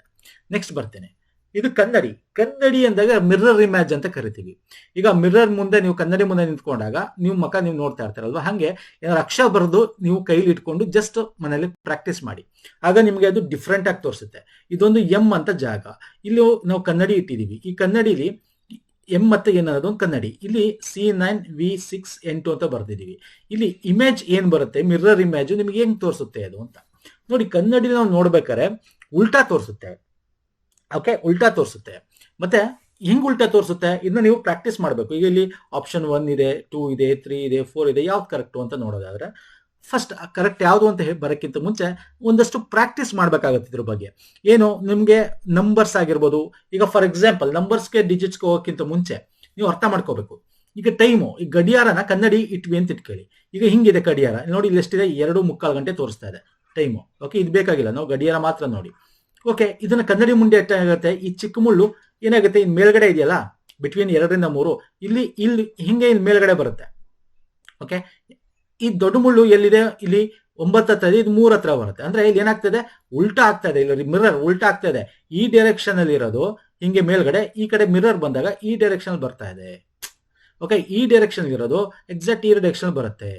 S1: ನೆಕ್ಸ್ಟ್ ಬರ್ತೇನೆ. ಇದು ಕನ್ನಡಿ ಅಂದಾಗ ಮಿರ್ರರ್ ಇಮೇಜ್ ಅಂತ ಕರಿತೀವಿ. ಈಗ ಮಿರ್ರರ್ ಮುಂದೆ ನೀವು ಕನ್ನಡಿ ಮುಂದೆ ನಿಂತ್ಕೊಂಡಾಗ ನೀವು ನೀವು ನೋಡ್ತಾ ಇರ್ತಾರಲ್ವಾ, ಹಂಗೆ ಏನಾದ್ರು ಅಕ್ಷರ ಬರೆದು ನೀವು ಕೈಲಿ ಇಟ್ಕೊಂಡು ಜಸ್ಟ್ ಮನೇಲಿ ಪ್ರಾಕ್ಟೀಸ್ ಮಾಡಿ. ಆಗ ನಿಮ್ಗೆ ಅದು ಡಿಫ್ರೆಂಟ್ ಆಗಿ ತೋರಿಸುತ್ತೆ. ಇದೊಂದು ಎಂ ಅಂತ ಜಾಗ. ಇಲ್ಲಿ ನಾವು ಕನ್ನಡಿ ಇಟ್ಟಿದೀವಿ. ಈ ಕನ್ನಡಿಲಿ ಎಂ ಮತ್ತೆ ಎನ್ ಅನ್ನೋದು ಒಂದು ಕನ್ನಡಿ. ಇಲ್ಲಿ C9V6N2 ಅಂತ ಬರ್ದಿದೀವಿ. ಇಲ್ಲಿ ಇಮೇಜ್ ಏನ್ ಬರುತ್ತೆ, ಮಿರರ್ ಇಮೇಜ್ ನಿಮ್ಗೆ ಹೆಂಗ್ ತೋರಿಸುತ್ತೆ ಅದು ಅಂತ ನೋಡಿ. ಕನ್ನಡಿ ನಾವು ನೋಡ್ಬೇಕಾದ್ರೆ ಉಲ್ಟಾ ತೋರಿಸುತ್ತೆ. ಓಕೆ, ಉಲ್ಟಾ ತೋರಿಸುತ್ತೆ. ಮತ್ತೆ ಹೆಂಗ್ ಉಲ್ಟಾ ತೋರಿಸುತ್ತೆ ಇದನ್ನ ನೀವು ಪ್ರಾಕ್ಟೀಸ್ ಮಾಡಬೇಕು. ಈಗ ಇಲ್ಲಿ ಆಪ್ಷನ್ 1 ಇದೆ, 2 ಇದೆ, 3 ಇದೆ, 4 ಇದೆ, ಯಾವ್ದು ಕರೆಕ್ಟು ಅಂತ ನೋಡೋದಾದ್ರೆ ಫಸ್ಟ್ ಕರೆಕ್ಟ್ ಯಾವುದು ಅಂತ ಬರೋಕ್ಕಿಂತ ಮುಂಚೆ ಒಂದಷ್ಟು ಪ್ರಾಕ್ಟೀಸ್ ಮಾಡ್ಬೇಕಾಗತ್ತೆ ಇದ್ರ ಬಗ್ಗೆ. ಏನು ನಿಮ್ಗೆ ನಂಬರ್ಸ್ ಆಗಿರ್ಬೋದು. ಈಗ ಫಾರ್ ಎಕ್ಸಾಂಪಲ್ ನಂಬರ್ಸ್ಗೆ ಡಿಜಿಟ್ಸ್ಗೆ ಹೋಗೋಕ್ಕಿಂತ ಮುಂಚೆ ನೀವು ಅರ್ಥ ಮಾಡ್ಕೋಬೇಕು. ಈಗ ಟೈಮು, ಈ ಗಡಿಯಾರನ ಕನ್ನಡಿ ಇಟ್ವಿ ಅಂತ ಇಟ್ಕೊಳ್ಳಿ. ಈಗ ಹಿಂಗಿದೆ ಗಡಿಯಾರ ನೋಡಿ, ಇಲ್ಲಿ ಎಷ್ಟಿದೆ, 2:45 ಗಂಟೆ ತೋರಿಸ್ತಾ ಇದೆ ಟೈಮು. ಓಕೆ, ಇದು ಬೇಕಾಗಿಲ್ಲ, ನಾವು ಗಡಿಯಾರ ಮಾತ್ರ ನೋಡಿ. ಓಕೆ, ಇದನ್ನ ಕನ್ನಡಿ ಮುಂದೆ ಎಷ್ಟಾಗುತ್ತೆ, ಈ ಚಿಕ್ಕ ಮುಳ್ಳು ಏನಾಗುತ್ತೆ, ಇನ್ ಮೇಲ್ಗಡೆ ಇದೆಯಲ್ಲ ಬಿಟ್ವೀನ್ 2 ರಿಂದ 3, ಇಲ್ಲಿ ಹಿಂಗೆ ಇಲ್ಲಿ ಮೇಲ್ಗಡೆ ಬರುತ್ತೆ. ಓಕೆ, ಈ ದೊಡ್ಡ ಮುಳ್ಳು ಎಲ್ಲಿದೆ, ಇಲ್ಲಿ 9 ಹತ್ರ ಇದೆ, ಇದು 3 ಹತ್ರ ಬರುತ್ತೆ. ಅಂದ್ರೆ ಇಲ್ಲಿ ಏನಾಗ್ತದೆ, ಉಲ್ಟಾ ಆಗ್ತಾ ಇದೆ. ಇಲ್ಲಿ ಮಿರರ್ ಉಲ್ಟಾ ಆಗ್ತಾ ಇದೆ. ಈ ಡೈರೆಕ್ಷನ್ ಅಲ್ಲಿ ಇರೋದು ಹಿಂಗೆ ಮೇಲ್ಗಡೆ, ಈ ಕಡೆ ಮಿರರ್ ಬಂದಾಗ ಈ ಡೈರೆಕ್ಷನ್ ಬರ್ತಾ ಇದೆ. ಓಕೆ, ಈ ಡೈರೆಕ್ಷನ್ ಇರೋದು ಎಕ್ಸಾಕ್ಟ್ ಈ ಡೈರೆಕ್ಷನ್ ಬರುತ್ತೆ,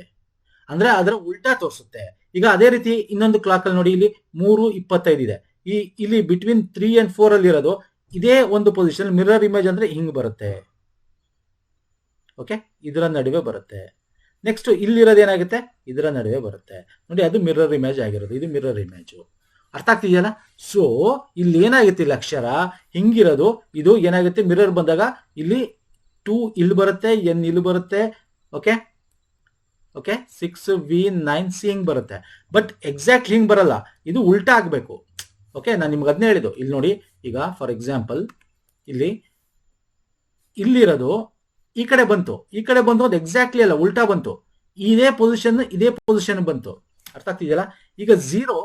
S1: ಅಂದ್ರೆ ಅದರ ಉಲ್ಟಾ ತೋರಿಸುತ್ತೆ. ಈಗ ಅದೇ ರೀತಿ ಇನ್ನೊಂದು ಕ್ಲಾಕ್ ಅಲ್ಲಿ ನೋಡಿ, ಇಲ್ಲಿ 3:25 ಇದೆ. ಇಲ್ಲಿ ಬಿಟ್ವೀನ್ 3 and 4 ಅಲ್ಲಿ ಇರೋದು ಇದೇ ಒಂದು ಪೊಸಿಷನ್. ಮಿರರ್ ಇಮೇಜ್ ಅಂದ್ರೆ ಹಿಂಗ್ ಬರುತ್ತೆ. ಓಕೆ, ಇದರ ನಡುವೆ ಬರುತ್ತೆ. ನೆಕ್ಸ್ಟ್ ಇಲ್ಲಿರೋದು ಏನಾಗುತ್ತೆ, ಇದರ ನಡುವೆ ಬರುತ್ತೆ ನೋಡಿ, ಅದು ಮಿರರ್ ಇಮೇಜ್ ಆಗಿರೋದು. ಇದು ಮಿರರ್ ಇಮೇಜ್. ಅರ್ಥ ಆಗ್ತಿದೆಯಲ್ಲ? ಸೊ ಇಲ್ಲಿ ಏನಾಗುತ್ತೆ, ಇಲ್ಲಿ ಅಕ್ಷರ ಹಿಂಗಿರೋದು, ಇದು ಏನಾಗುತ್ತೆ, ಮಿರರ್ ಬಂದಾಗ ಇಲ್ಲಿ 2 ಇಲ್ಲಿ ಬರುತ್ತೆ, ಎನ್ ಇಲ್ಲಿ ಬರುತ್ತೆ. ಓಕೆ ಓಕೆ 6V9C ಹಿಂಗ್ ಬರುತ್ತೆ. ಬಟ್ ಎಕ್ಸಾಕ್ಟ್ ಹಿಂಗ್ ಬರಲ್ಲ, ಇದು ಉಲ್ಟಾ ಆಗ್ಬೇಕು. ಓಕೆ, ನಾನು ನಿಮ್ಗೆ ಅದನ್ನೇ ಹೇಳಿದ್ದು. ಇಲ್ಲಿ ನೋಡಿ, ಈಗ ಫಾರ್ ಎಕ್ಸಾಂಪಲ್ ಇಲ್ಲಿರೋದು ಈ ಕಡೆ ಬಂತು, ಈ ಕಡೆ ಬಂತು, ಅದು ಎಕ್ಸಾಕ್ಟ್ಲಿ ಅಲ್ಲ, ಉಲ್ಟಾ ಬಂತು. ಇದೇ ಪೊಸಿಷನ್ ಬಂತು. ಅರ್ಥ ಆಗ್ತಿದೆಯಲ್ಲ? ಈಗ 0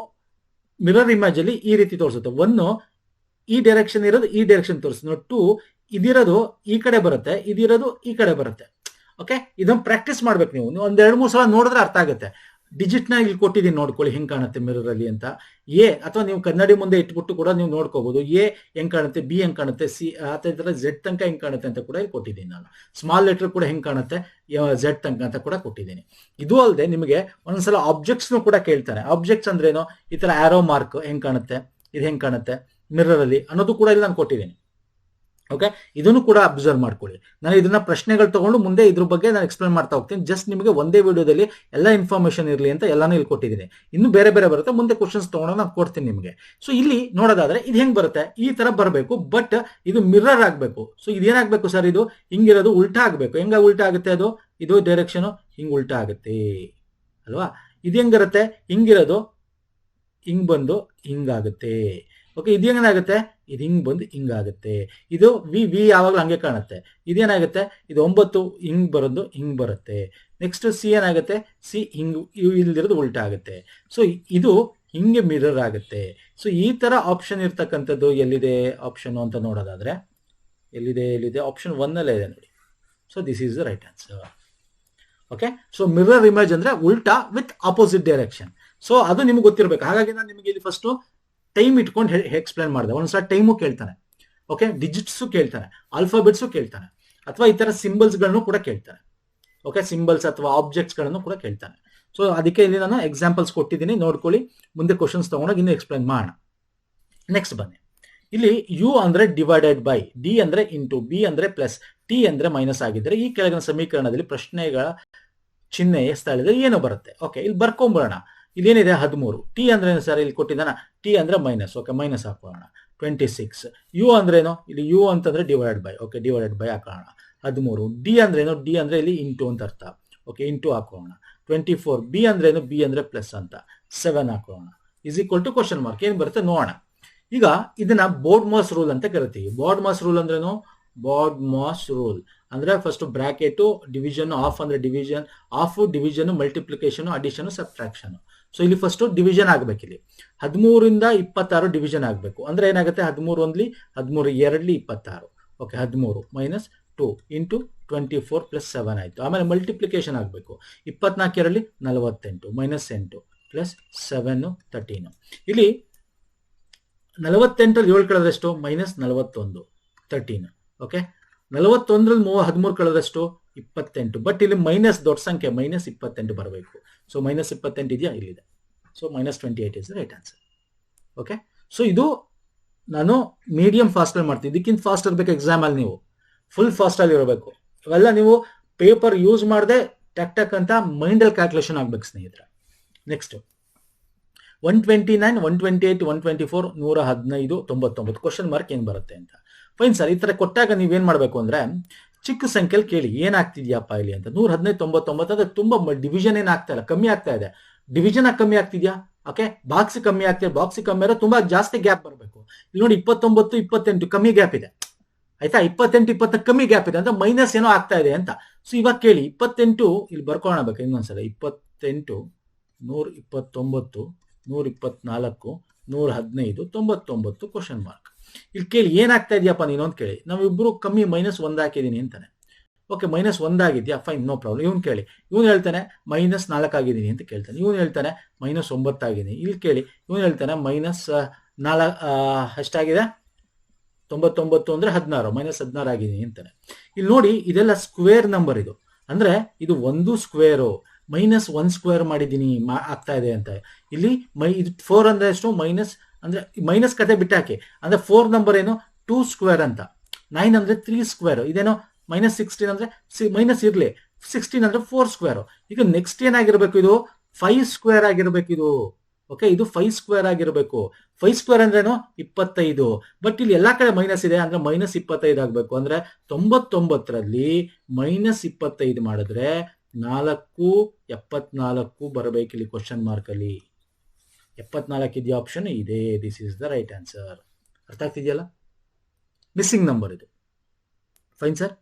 S1: ಮಿರರ್ ಇಮೇಜ್ ಅಲ್ಲಿ ಈ ರೀತಿ ತೋರಿಸುತ್ತೆ. 1 ಈ ಡೈರೆಕ್ಷನ್ ಇರೋದು ಈ ಡೈರೆಕ್ಷನ್ ತೋರಿಸುತ್ತೆ. 2 ಇದಿರೋದು ಈ ಕಡೆ ಬರುತ್ತೆ, ಇದಿರೋದು ಈ ಕಡೆ ಬರುತ್ತೆ. ಓಕೆ, ಇದನ್ನ ಪ್ರಾಕ್ಟೀಸ್ ಮಾಡ್ಬೇಕು. ನೀವು 1-2-3 ಸಲ ನೋಡಿದ್ರೆ ಅರ್ಥ ಆಗುತ್ತೆ. ಡಿಜಿಟ್ ನ ಇಲ್ಲಿ ಕೊಟ್ಟಿದ್ದೀನಿ, ನೋಡ್ಕೊಳ್ಳಿ ಹೆಂಗ್ ಕಾಣುತ್ತೆ ಮಿರರ್ ಅಲ್ಲಿ ಅಂತ. ಎ ಅಥವಾ ನೀವು ಕನ್ನಡಿ ಮುಂದೆ ಇಟ್ಬಿಟ್ಟು ಕೂಡ ನೀವು ನೋಡ್ಕೋಬಹುದು. ಎ ಹೆಂಗ್ ಕಾಣುತ್ತೆ, ಬಿ ಹೆಂಗ್ ಕಾಣುತ್ತೆ, ಸಿ ಅಥವಾ ಝೆಡ್ ತನಕ ಹೆಂಗ್ ಕಾಣುತ್ತೆ ಅಂತ ಕೂಡ ಇಲ್ಲಿ ಕೊಟ್ಟಿದ್ದೀನಿ ನಾನು. ಸ್ಮಾಲ್ ಲೆಟರ್ ಕೂಡ ಹೆಂಗ್ ಕಾಣುತ್ತೆ, ಝೆಡ್ ತನಕ ಅಂತ ಕೂಡ ಕೊಟ್ಟಿದ್ದೀನಿ. ಇದು ಅಲ್ಲದೆ ನಿಮಗೆ ಒಂದ್ಸಲ ಆಬ್ಜೆಕ್ಟ್ಸ್ ಕೂಡ ಕೇಳ್ತಾರೆ. ಆಬ್ಜೆಕ್ಟ್ಸ್ ಅಂದ್ರೇನು, ಈ ತರ ಆರೋ ಮಾರ್ಕ್ ಹೆಂಗ್ ಕಾಣುತ್ತೆ, ಇದು ಹೆಂಗ್ ಕಾಣುತ್ತೆ ಮಿರರ್ ಅಲ್ಲಿ ಅನ್ನೋದು ಕೂಡ ಇಲ್ಲಿ ನಾನು ಕೊಟ್ಟಿದ್ದೀನಿ. ಓಕೆ, ಇದನ್ನು ಕೂಡ ಅಬ್ಸರ್ವ್ ಮಾಡ್ಕೊಳ್ಳಿ. ನಾನು ಇದನ್ನ ಪ್ರಶ್ನೆಗಳು ತಗೊಂಡು ಮುಂದೆ ಇದ್ರ ಬಗ್ಗೆ ನಾನು ಎಕ್ಸ್ಪ್ಲೇನ್ ಮಾಡ್ತಾ ಹೋಗ್ತೀನಿ. ಜಸ್ಟ್ ನಿಮಗೆ ಒಂದೇ ವಿಡಿಯೋದಲ್ಲಿ ಎಲ್ಲ ಇನ್ಫಾರ್ಮೇಶನ್ ಇರಲಿ ಅಂತ ಎಲ್ಲಾನು ಇಲ್ಲಿ ಕೊಟ್ಟಿದ್ದೀನಿ. ಇನ್ನು ಬೇರೆ ಬೇರೆ ಬರುತ್ತೆ, ಮುಂದೆ ಕ್ವಶನ್ಸ್ ತಗೊಂಡು ನಾನು ಕೊಡ್ತೀನಿ ನಿಮಗೆ. ಸೊ ಇಲ್ಲಿ ನೋಡೋದಾದ್ರೆ ಇದು ಹೆಂಗ್ ಬರುತ್ತೆ, ಈ ತರ ಬರಬೇಕು. ಬಟ್ ಇದು ಮಿರರ್ ಆಗ್ಬೇಕು. ಸೊ ಇದೇನಾಗ್ಬೇಕು ಸರ್, ಇದು ಹಿಂಗಿರೋದು ಉಲ್ಟಾ ಆಗ್ಬೇಕು. ಹೆಂಗ ಉಲ್ಟಾ ಆಗುತ್ತೆ, ಅದು ಇದು ಡೈರೆಕ್ಷನ್ ಹಿಂಗ್ ಉಲ್ಟಾ ಆಗುತ್ತೆ ಅಲ್ವಾ? ಇದು ಹೆಂಗಿರುತ್ತೆ, ಹಿಂಗಿರೋದು ಹಿಂಗ್ ಬಂದು ಹಿಂಗಾಗುತ್ತೆ. ಓಕೆ, ಇದೇನಾಗುತ್ತೆ, ಇದು ಹಿಂಗ್ ಬಂದು ಹಿಂಗಾಗುತ್ತೆ. ಇದು ವಿ ಯಾವಾಗಲೂ ಹಂಗೆ ಕಾಣುತ್ತೆ. ಇದೇನಾಗುತ್ತೆ, ಇದು 9 ಹಿಂಗ್ ಬರೋದು ಹಿಂಗ್ ಬರುತ್ತೆ. ನೆಕ್ಸ್ಟ್ ಸಿ ಏನಾಗುತ್ತೆ, ಸಿ ಹಿಂಗ್ ಇಲ್ದಿರೋದು ಉಲ್ಟಾ ಆಗುತ್ತೆ. ಸೊ ಇದು ಹಿಂಗೆ ಮಿರರ್ ಆಗುತ್ತೆ. ಸೊ ಈ ತರ ಆಪ್ಷನ್ ಇರ್ತಕ್ಕಂಥದ್ದು ಎಲ್ಲಿದೆ ಆಪ್ಷನ್ ಅಂತ ನೋಡೋದಾದ್ರೆ, ಎಲ್ಲಿದೆ ಆಪ್ಷನ್ 1 ಅಲ್ಲೇ ಇದೆ ನೋಡಿ. So this is the right answer. Okay, so mirror image ಅಂದ್ರೆ ಉಲ್ಟಾ ವಿತ್ ಆಪೋಸಿಟ್ ಡೈರೆಕ್ಷನ್. ಸೊ ಅದು ನಿಮ್ಗೆ ಗೊತ್ತಿರಬೇಕು. ಹಾಗಾಗಿ ನಾನು ನಿಮಗೆ ಇಲ್ಲಿ ಫಸ್ಟ್ ಟೈಮ್ ಇಟ್ಕೊಂಡು ಎಕ್ಸ್ಪ್ಲೇನ್ ಮಾಡಿದೆ. ಒಂದ್ಸಲ ಟೈಮು ಕೇಳ್ತಾನೆ. ಓಕೆ, ಡಿಜಿಟ್ಸು ಕೇಳ್ತಾನೆ, ಆಲ್ಫಾಬೆಟ್ಸು ಕೇಳ್ತಾನೆ, ಅಥವಾ ಈ ತರ ಸಿಂಬಲ್ಸ್ ಗಳನ್ನು ಕೂಡ ಕೇಳ್ತಾನೆ. ಓಕೆ, ಸಿಂಬಲ್ಸ್ ಅಥವಾ ಆಬ್ಜೆಕ್ಟ್ಸ್ ಗಳನ್ನು ಕೂಡ ಕೇಳ್ತಾನೆ. ಸೊ ಅದಕ್ಕೆ ಇಲ್ಲಿ ನಾನು ಎಕ್ಸಾಂಪಲ್ಸ್ ಕೊಟ್ಟಿದ್ದೀನಿ, ನೋಡ್ಕೊಳ್ಳಿ. ಮುಂದೆ ಕ್ವಶನ್ಸ್ ತಗೊಂಡಾಗ ಇನ್ನು ಎಕ್ಸ್ಪ್ಲೇನ್ ಮಾಡೋಣ. ನೆಕ್ಸ್ಟ್ ಬನ್ನಿ. ಇಲ್ಲಿ ಯು ಅಂದ್ರೆ ಡಿವೈಡೆಡ್ ಬೈ, ಡಿ ಅಂದ್ರೆ ಇಂಟು, ಬಿ ಅಂದ್ರೆ ಪ್ಲಸ್, ಟಿ ಅಂದ್ರೆ ಮೈನಸ್ ಆಗಿದ್ರೆ ಈ ಕೆಳಗಿನ ಸಮೀಕರಣದಲ್ಲಿ ಪ್ರಶ್ನೆಗಳ ಚಿಹ್ನೆಯ ಸ್ಥಳದಲ್ಲಿ ಏನು ಬರುತ್ತೆ? ಓಕೆ, ಇಲ್ಲಿ ಬರ್ಕೊಂಬಿಡೋಣ. ಇಲ್ಲೇನಿದೆ 13. ಟಿ ಅಂದ್ರೆ ಏನು ಸರ್, ಇಲ್ಲಿ ಕೊಟ್ಟಿದ್ದಾನ, ಟಿ ಅಂದ್ರೆ ಮೈನಸ್. ಓಕೆ, ಮೈನಸ್ ಹಾಕೋಣ. 26. ಯು ಅಂದ್ರೇನು, ಇಲ್ಲಿ ಯು ಅಂತಂದ್ರೆ divided by. Okay, divided by ಹಾಕೋಣ. 13. ಡಿ ಅಂದ್ರೇನು, ಡಿ ಅಂದ್ರೆ ಇಲ್ಲಿ ಇಂಟು ಅಂತ ಅರ್ಥ. ಓಕೆ, ಇಂಟು ಹಾಕೋಣ. 24. ಬಿ ಅಂದ್ರೇನು, ಬಿ ಅಂದ್ರೆ ಪ್ಲಸ್ ಅಂತ. 7 ಹಾಕೋಣ. Is equal to question mark. ಏನ್ ಬರುತ್ತೆ ನೋಡೋಣ. ಈಗ ಇದನ್ನ ಬೋರ್ಡ್ ಮಾಸ್ ರೂಲ್ ಅಂತ ಕರಿತೀವಿ. ಬೋರ್ಡ್ ಮಾಸ್ ರೂಲ್ ಅಂದ್ರೇನು, ಬೋರ್ಡ್ ಮಾಸ್ ರೂಲ್ ಅಂದ್ರೆ ಫಸ್ಟ್ ಬ್ರಾಕೆಟ್, ಡಿವಿಷನ್, ಆಫ್ ಅಂದ್ರೆ division, of division, multiplication, addition, subtraction. So ಇಲ್ಲಿ ಫಸ್ಟ್ ಡಿವಿಷನ್ ಆಗ್ಬೇಕು. ಇಲ್ಲಿ 13 ರಿಂದ 26 ಡಿವಿಷನ್ ಆಗ್ಬೇಕು. ಅಂದ್ರೆ ಏನಾಗುತ್ತೆ, 13 ಒಂದ್ಲಿ 13 2 26. ಓಕೆ, 13 ಮೈನಸ್ 2 ಇಂಟು 24 ಪ್ಲಸ್ 7 ಆಯ್ತು. ಆಮೇಲೆ ಮಲ್ಟಿಪ್ಲಿಕೇಶನ್ ಆಗಬೇಕು. 24 2 48 ಮೈನಸ್ 8 ಪ್ಲಸ್ 7 13. ಇಲ್ಲಿ 48 7 ಕಳೆದಷ್ಟು ಮೈನಸ್ 41 13. ಓಕೆ, 41 13 ಕಳೆದಷ್ಟು 28. ಬಟ್ ಇಲ್ಲಿ ಮೈನಸ್ ದೊಡ್ಡ ಸಂಖ್ಯೆ, ಮೈನಸ್ 28 ಬರಬೇಕು. ಸೊ ಮೈನಸ್ 28 ಇದೆಯಾ, ಇಲ್ಲಿದೆ. So minus 28 is the right answer. Okay, so ಇದು ನಾನು ಮೀಡಿಯಂ ಫಾಸ್ಟ್ ಅಲ್ಲಿ ಮಾಡ್ತೀನಿ. ಇದಕ್ಕಿಂತ ಫಾಸ್ಟ್ ಇರಬೇಕು ಎಕ್ಸಾಮ್ ಅಲ್ಲಿ ನೀವು. ಫುಲ್ ಫಾಸ್ಟಲ್ಲಿ ಇರಬೇಕು. ಇವೆಲ್ಲ ನೀವು ಪೇಪರ್ ಯೂಸ್ ಮಾಡದೆ ಟಕ್ ಟಕ್ ಅಂತ ಮೈಂಡಲ್ಲಿ ಕ್ಯಾಲ್ಕುಲೇಷನ್ ಆಗ್ಬೇಕು ಸ್ನೇಹಿತರೆ. ನೆಕ್ಸ್ಟ್ 129, 128, 124, 115, 99 ಕ್ವಶನ್ ಮಾರ್ಕ್ ಏನು ಬರುತ್ತೆ ಅಂತ. ಫೈನ್ ಸರ್, ಈ ಥರ ಕೊಟ್ಟಾಗ ನೀವೇನು ಮಾಡಬೇಕು ಅಂದರೆ ಚಿಕ್ಕ ಸಂಖ್ಯೆಯಲ್ಲಿ ಕೇಳಿ ಏನಾಗ್ತಿದ್ಯಪ್ಪ ಇಲ್ಲಿ ಅಂತ. 115, 99 ಅಂದರೆ ತುಂಬ ಡಿವಿಷನ್ ಏನಾಗ್ತಾ ಇಲ್ಲ, ಕಮ್ಮಿ ಆಗ್ತಾ ಇದೆ. ಡಿವಿಷನ್ ಕಮ್ಮಿ ಆಗ್ತಿದ್ಯಾ? ಓಕೆ, ಬಾಕ್ಸ್ ಕಮ್ಮಿ ಆಗ್ತಿದೆ. ಬಾಕ್ಸ್ ಕಮ್ಮಿ ಆದರೆ ತುಂಬ ಜಾಸ್ತಿ ಗ್ಯಾಪ್ ಬರಬೇಕು. ಇಲ್ಲಿ ನೋಡಿ 29, 28 ಕಮ್ಮಿ ಗ್ಯಾಪ್ ಇದೆ ಆಯ್ತಾ. 28, 20 ಕಮ್ಮಿ ಗ್ಯಾಪ್ ಇದೆ ಅಂದ್ರೆ ಮೈನಸ್ ಏನೋ ಆಗ್ತಾ ಇದೆ ಅಂತ. ಸೊ ಇವಾಗ ಕೇಳಿ 28 ಇಲ್ಲಿ ಬರ್ಕೊಳ್ಳೋಣ ಬೇಕು ಇನ್ನೊಂದ್ಸಲ. 28, 129, 124, 115, 99 ಕ್ವಶನ್ ಮಾರ್ಕ್. ಇಲ್ಲಿ ಕೇಳಿ ಏನಾಗ್ತಾ ಇದೆಯಪ್ಪ ನೀನೊಂದು ಕೇಳಿ. ನಾವಿಬ್ರು ಕಮ್ಮಿ -1 ಹಾಕಿದೀನಿ ಅಂತಾನೆ. ಓಕೆ, -1 ಆಗಿದ್ಯಾ, ಫೈನ್, ನೋ ಪ್ರಾಬ್ಲಮ್. ಇವನು ಕೇಳಿ, ಇವನು ಹೇಳ್ತಾನೆ -4 ಆಗಿದ್ದೀನಿ ಅಂತ ಕೇಳ್ತಾನೆ. ಇವನು ಹೇಳ್ತಾನೆ -9 ಆಗಿದ್ದೀನಿ. ಇಲ್ಲಿ ಕೇಳಿ, ಇವನು ಹೇಳ್ತಾನೆ -4 ಎಷ್ಟಾಗಿದೆ 99 ಅಂದರೆ 16, -16 ಆಗಿದ್ದೀನಿ ಅಂತಾನೆ. ಇಲ್ಲಿ ನೋಡಿ, ಇದೆಲ್ಲ ಸ್ಕ್ವೇರ್ ನಂಬರ್. ಇದು ಅಂದ್ರೆ ಇದು ಒಂದು ಸ್ಕ್ವೇರು -1 ಸ್ಕ್ವೇರ್ ಮಾಡಿದ್ದೀನಿ ಆಗ್ತಾ ಇದೆ ಅಂತ. ಇಲ್ಲಿ ಇದು 4 ಅಂದ್ರೆ ಎಷ್ಟು, ಮೈನಸ್ ಅಂದ್ರೆ ಮೈನಸ್ ಕತೆ ಬಿಟ್ಟಾಕಿ ಅಂದ್ರೆ 4 ನಂಬರ್ ಏನು 2 ಸ್ಕ್ವೇರ್ ಅಂತ. 9 ಅಂದ್ರೆ 3 ಸ್ಕ್ವೇರ್. ಇದೇನೋ -16 ಅಂದ್ರೆ ಮೈನಸ್ ಇರ್ಲಿ, 16 ಅಂದ್ರೆ 4 ಸ್ಕ್ವೇರ್. ಈಗ ನೆಕ್ಸ್ಟ್ ಏನಾಗಿರ್ಬೇಕು, ಇದು 5 ಸ್ಕ್ವೇರ್ ಆಗಿರ್ಬೇಕು ಇದು. ಓಕೆ, ಇದು 5 ಸ್ಕ್ವೇರ್ ಆಗಿರ್ಬೇಕು. 5 ಸ್ಕ್ವೇರ್ ಅಂದ್ರೇನು 25. ಬಟ್ ಇಲ್ಲಿ ಎಲ್ಲಾ ಕಡೆ ಮೈನಸ್ ಇದೆ ಅಂದ್ರೆ -25 ಆಗ್ಬೇಕು. ಅಂದ್ರೆ 99ರಲ್ಲಿ -25 ಮಾಡಿದ್ರೆ 474 ಬರಬೇಕು ಇಲ್ಲಿ ಕ್ವಶನ್ ಮಾರ್ಕ್ ಅಲ್ಲಿ. 74 ಇದೆಯಾ ಆಪ್ಷನ್ ಇದೆ. This is the right answer. ಅರ್ಥ ಆಗ್ತಿದೆಯಲ್ಲ? ಮಿಸ್ಸಿಂಗ್ ನಂಬರ್ ಇದು. Fine sir,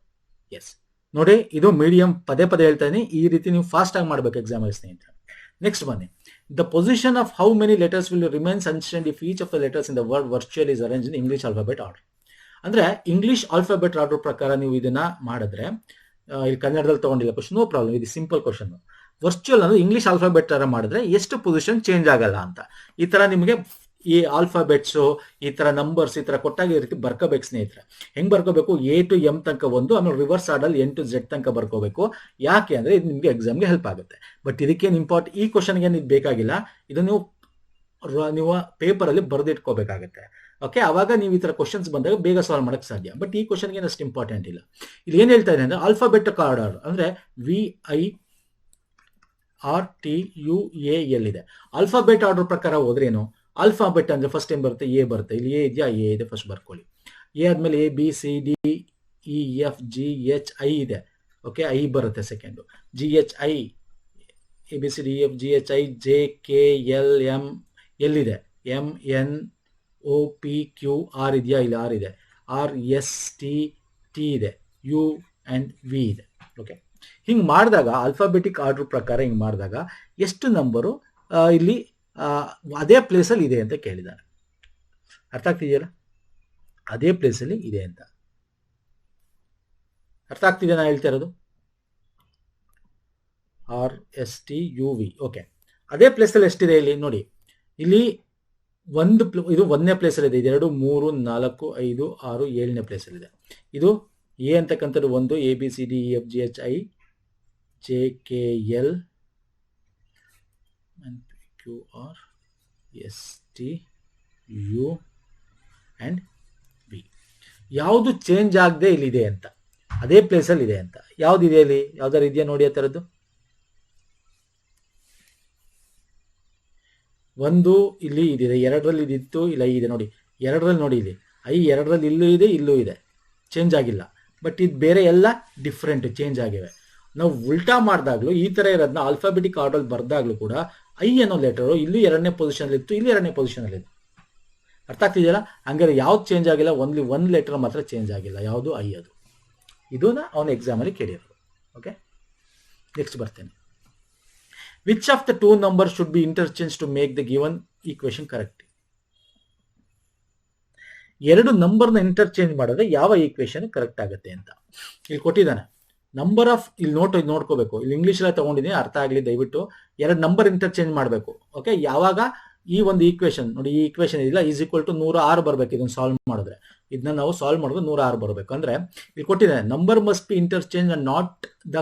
S1: yes. ನೋಡಿ, ಇದು ಮೀಡಿಯಂ, ಪದೇ ಪದೇ ಹೇಳ್ತಾ ಇದೀನಿ, ಈ ರೀತಿ ನೀವು ಫಾಸ್ಟ್ ಆಗಿ ಮಾಡ್ಬೇಕು ಎಕ್ಸಾಮ್ ಅಲ್ಲಿ ಸ್ನೇಹಿತರೆ. ನೆಕ್ಸ್ಟ್ ಬನ್ನಿ. The position of how many letters will remains unchanged if each of the letters in the word virtual is arrange in English alphabet order. ಅಂದ್ರೆ ಇಂಗ್ಲಿಷ್ ಆಲ್ಫಾಬೆಟ್ ಆರ್ಡರ್ ಪ್ರಕಾರ ನೀವು ಇದನ್ನ ಮಾಡಿದ್ರೆ, ಇಲ್ಲಿ ಕನ್ನಡದಲ್ಲಿ ತಗೊಂಡಿಲ್ಲ ಕ್ವಶನ್, ನೋ ಪ್ರಾಬ್ಲಮ್, ಇದು ಸಿಂಪಲ್ ಕ್ವಶನ್. ವರ್ಚುವಲ್ ಅಂದ್ರೆ ಇಂಗ್ಲಿಷ್ ಆಲ್ಫಾಬೆಟ್ ತರ ಮಾಡಿದ್ರೆ ಎಷ್ಟು ಪೊಸಿಷನ್ ಚೇಂಜ್ ಆಗಲ್ಲ ಅಂತ. ಈ ತರ ನಿಮಗೆ ಈ ಆಲ್ಫಾಬೆಟ್ಸ್, ಈ ತರ ನಂಬರ್ಸ್, ಈ ತರ ಕೊಟ್ಟಾಗ ಈ ರೀತಿ ಬರ್ಕೋಬೇಕು ಸ್ನೇಹಿತರೆ. ಹೆಂಗ್ ಬರ್ಕೋಬೇಕು, A to M ತನಕ ಒಂದು, ಆಮೇಲೆ reverse order N to Z ತನಕ ಬರ್ಕೋಬೇಕು. ಯಾಕೆ ಅಂದ್ರೆ ಇದು ನಿಮ್ಗೆ ಎಕ್ಸಾಮ್ಗೆ ಹೆಲ್ಪ್ ಆಗುತ್ತೆ. ಬಟ್ ಇದಕ್ಕೇನು ಇಂಪಾರ್ಟೆಂಟ್, ಈ ಕ್ವಶನ್ಗೆ ಇದು ಬೇಕಾಗಿಲ್ಲ. ಇದು ನೀವು ಪೇಪರ್ ಅಲ್ಲಿ ಬರೆದಿಟ್ಕೋಬೇಕಾಗುತ್ತೆ. ಓಕೆ, ಅವಾಗ ನೀವು ಈ ತರ ಕ್ವಶನ್ಸ್ ಬಂದಾಗ ಬೇಗ ಸಾಲ್ವ್ ಮಾಡಕ್ ಸಾಧ್ಯ. ಬಟ್ ಈ ಕ್ವಶನ್ಗೆ ಅಷ್ಟು ಇಂಪಾರ್ಟೆಂಟ್ ಇಲ್ಲ. ಇಲ್ಲಿ ಏನ್ ಹೇಳ್ತಾ ಇದೆ ಅಂದ್ರೆ ಆಲ್ಫಾಬೆಟಿಕ್ ಆರ್ಡರ್ ಅಂದ್ರೆ VIRTUAL ಇದೆ. ಆಲ್ಫಾಬೆಟ್ ಆರ್ಡರ್ ಪ್ರಕಾರ ಹೋದ್ರೇನು, ಆಲ್ಫಾಬೆಟ್ ಅಂದ್ರೆ ಫಸ್ಟ್ ಟೈಮ್ ಬರುತ್ತೆ A ಬರುತ್ತೆ. ಇಲ್ಲಿ A ಇದೆಯಾ, A ಇದೆ, ಫಸ್ಟ್ ಬರ್ಕೊಳ್ಳಿ. A ಆದ್ಮೇಲೆ ABCDEFGHI ಇದೆ. ಓಕೆ, I ಬರುತ್ತೆ ಸೆಕೆಂಡ್. GHI, ABCDEFGHI, JKLM ಇದೆ. MNOPQR ಇದೆಯಾ, ಇಲ್ಲಿ R ಇದೆ. RSTT ಇದೆ. U and V ಇದೆ. ಓಕೆ, ಹಿಂಗ್ ಮಾಡಿದಾಗ ಆಲ್ಫಾಬೆಟಿಕ್ ಆರ್ಡರ್ ಪ್ರಕಾರ ಹಿಂಗ್ ಮಾಡಿದಾಗ ಎಷ್ಟು ನಂಬರು ಇಲ್ಲಿ ಅದೇ ಪ್ಲೇಸಲ್ಲಿ ಇದೆ ಅಂತ ಕೇಳಿದ್ದಾರೆ. ಅರ್ಥ ಆಗ್ತಿದೆಯಲ್ಲ? ಅದೇ ಪ್ಲೇಸಲ್ಲಿ ಇದೆ ಅಂತ ಅರ್ಥ ಆಗ್ತಿದೆ ನಾ ಹೇಳ್ತಾ ಇರೋದು. RSTUV. ಓಕೆ, ಅದೇ ಪ್ಲೇಸಲ್ಲಿ ಎಷ್ಟಿದೆ ಇಲ್ಲಿ ನೋಡಿ. ಇಲ್ಲಿ ಇದು 1ನೇ ಪ್ಲೇಸಲ್ಲಿ ಇದೆ. 2, 3, 4, 5, 6, 7ನೇ ಪ್ಲೇಸಲ್ಲಿ ಇದೆ. ಇದು A ಅಂತಕ್ಕಂಥದ್ದು 1, ABCDEFGHI, JKL QR, ST, U and V. ಯಾವುದು ಚೇಂಜ್ ಆಗದೆ ಇಲ್ಲಿದೆ ಅಂತ, ಅದೇ ಪ್ಲೇಸಲ್ಲಿ ಇದೆ ಅಂತ. ಯಾವ್ದಿದೆ ಇಲ್ಲಿ, ಯಾವ್ದಾರು ಇದೆಯಾ ನೋಡಿ ಆ ಥರದ್ದು? ಒಂದು ಇಲ್ಲಿ ಇದೆ, 2ರಲ್ಲಿ ಇದಿತ್ತು, ಇಲ್ಲ ಇದೆ ನೋಡಿ. 2ರಲ್ಲಿ ನೋಡಿ, ಇಲ್ಲಿ I 2ರಲ್ಲಿ ಇಲ್ಲೂ ಇದೆ, ಇಲ್ಲೂ ಇದೆ, ಚೇಂಜ್ ಆಗಿಲ್ಲ. ಬಟ್ ಇದು ಬೇರೆ ಎಲ್ಲ ಡಿಫ್ರೆಂಟ್ ಚೇಂಜ್ ಆಗಿವೆ. ನಾವು ಉಲ್ಟಾ ಮಾಡಿದಾಗ್ಲೂ ಈ ತರ ಇರೋದನ್ನ ಆಲ್ಫಾಬೆಟಿಕ್ ಆರ್ಡರ್ ಬರ್ದಾಗ್ಲೂ ಕೂಡ I ಅನ್ನೋ ಲೆಟರು ಇಲ್ಲಿ 2ನೇ ಪೊಸಿಷನ್ ಇತ್ತು, ಇಲ್ಲಿ 2ನೇ ಪೊಸಿಷನ್ ಇದೆ. ಅರ್ಥ ಆಗ್ತಿದೆಯಲ್ಲ? ಹಂಗಾರೆ ಯಾವ್ದು ಚೇಂಜ್ ಆಗಿಲ್ಲ, ಓನ್ಲಿ 1 ಲೆಟರ್ ಮಾತ್ರ ಚೇಂಜ್ ಆಗಿಲ್ಲ. ಯಾವುದು? I. ಅದು ಇದನ್ನ ಅವನ ಎಕ್ಸಾಮಲ್ಲಿ ಕೇಳಿರೋದು. ಓಕೆ, ನೆಕ್ಸ್ಟ್ ಬರ್ತೇನೆ. Which of the 2 number should be interchange to make the given equation correct? 2 ನಂಬರ್ನ ಇಂಟರ್ಚೇಂಜ್ ಮಾಡಿದ್ರೆ ಯಾವ ಈಕ್ವೇಶನ್ ಕರೆಕ್ಟ್ ಆಗುತ್ತೆ ಅಂತ ಇಲ್ಲಿ ಕೊಟ್ಟಿದ್ದಾನೆ. ನಂಬರ್ ಆಫ್, ಇಲ್ಲಿ ನೋಡ್ಕೋಬೇಕು. ಇಲ್ಲಿ ಇಂಗ್ಲಿಷ್ ಎಲ್ಲ ತಗೊಂಡಿದ್ದೀನಿ, ಅರ್ಥ ಆಗಲಿ ದಯವಿಟ್ಟು. 2 ನಂಬರ್ ಇಂಟರ್ಚೇಂಜ್ ಮಾಡಬೇಕು. ಓಕೆ, ಯಾವಾಗ ಈ ಒಂದು ಈಕ್ವೇಶನ್ ನೋಡಿ, ಈ ಈಕ್ವೇಶನ್ ಇಲ್ಲ, ಈಸ್ ಈಕ್ವಲ್ ಟು 106 ಬರಬೇಕು. ಇದನ್ನು ಸಾಲ್ವ್ ಮಾಡಿದ್ರೆ, ಇದನ್ನ ನಾವು ಸಾಲ್ವ್ ಮಾಡಿದ್ರೆ 106 ಬರಬೇಕು. ಅಂದ್ರೆ ಇಲ್ಲಿ ಕೊಟ್ಟಿದೆ number must be interchange and not the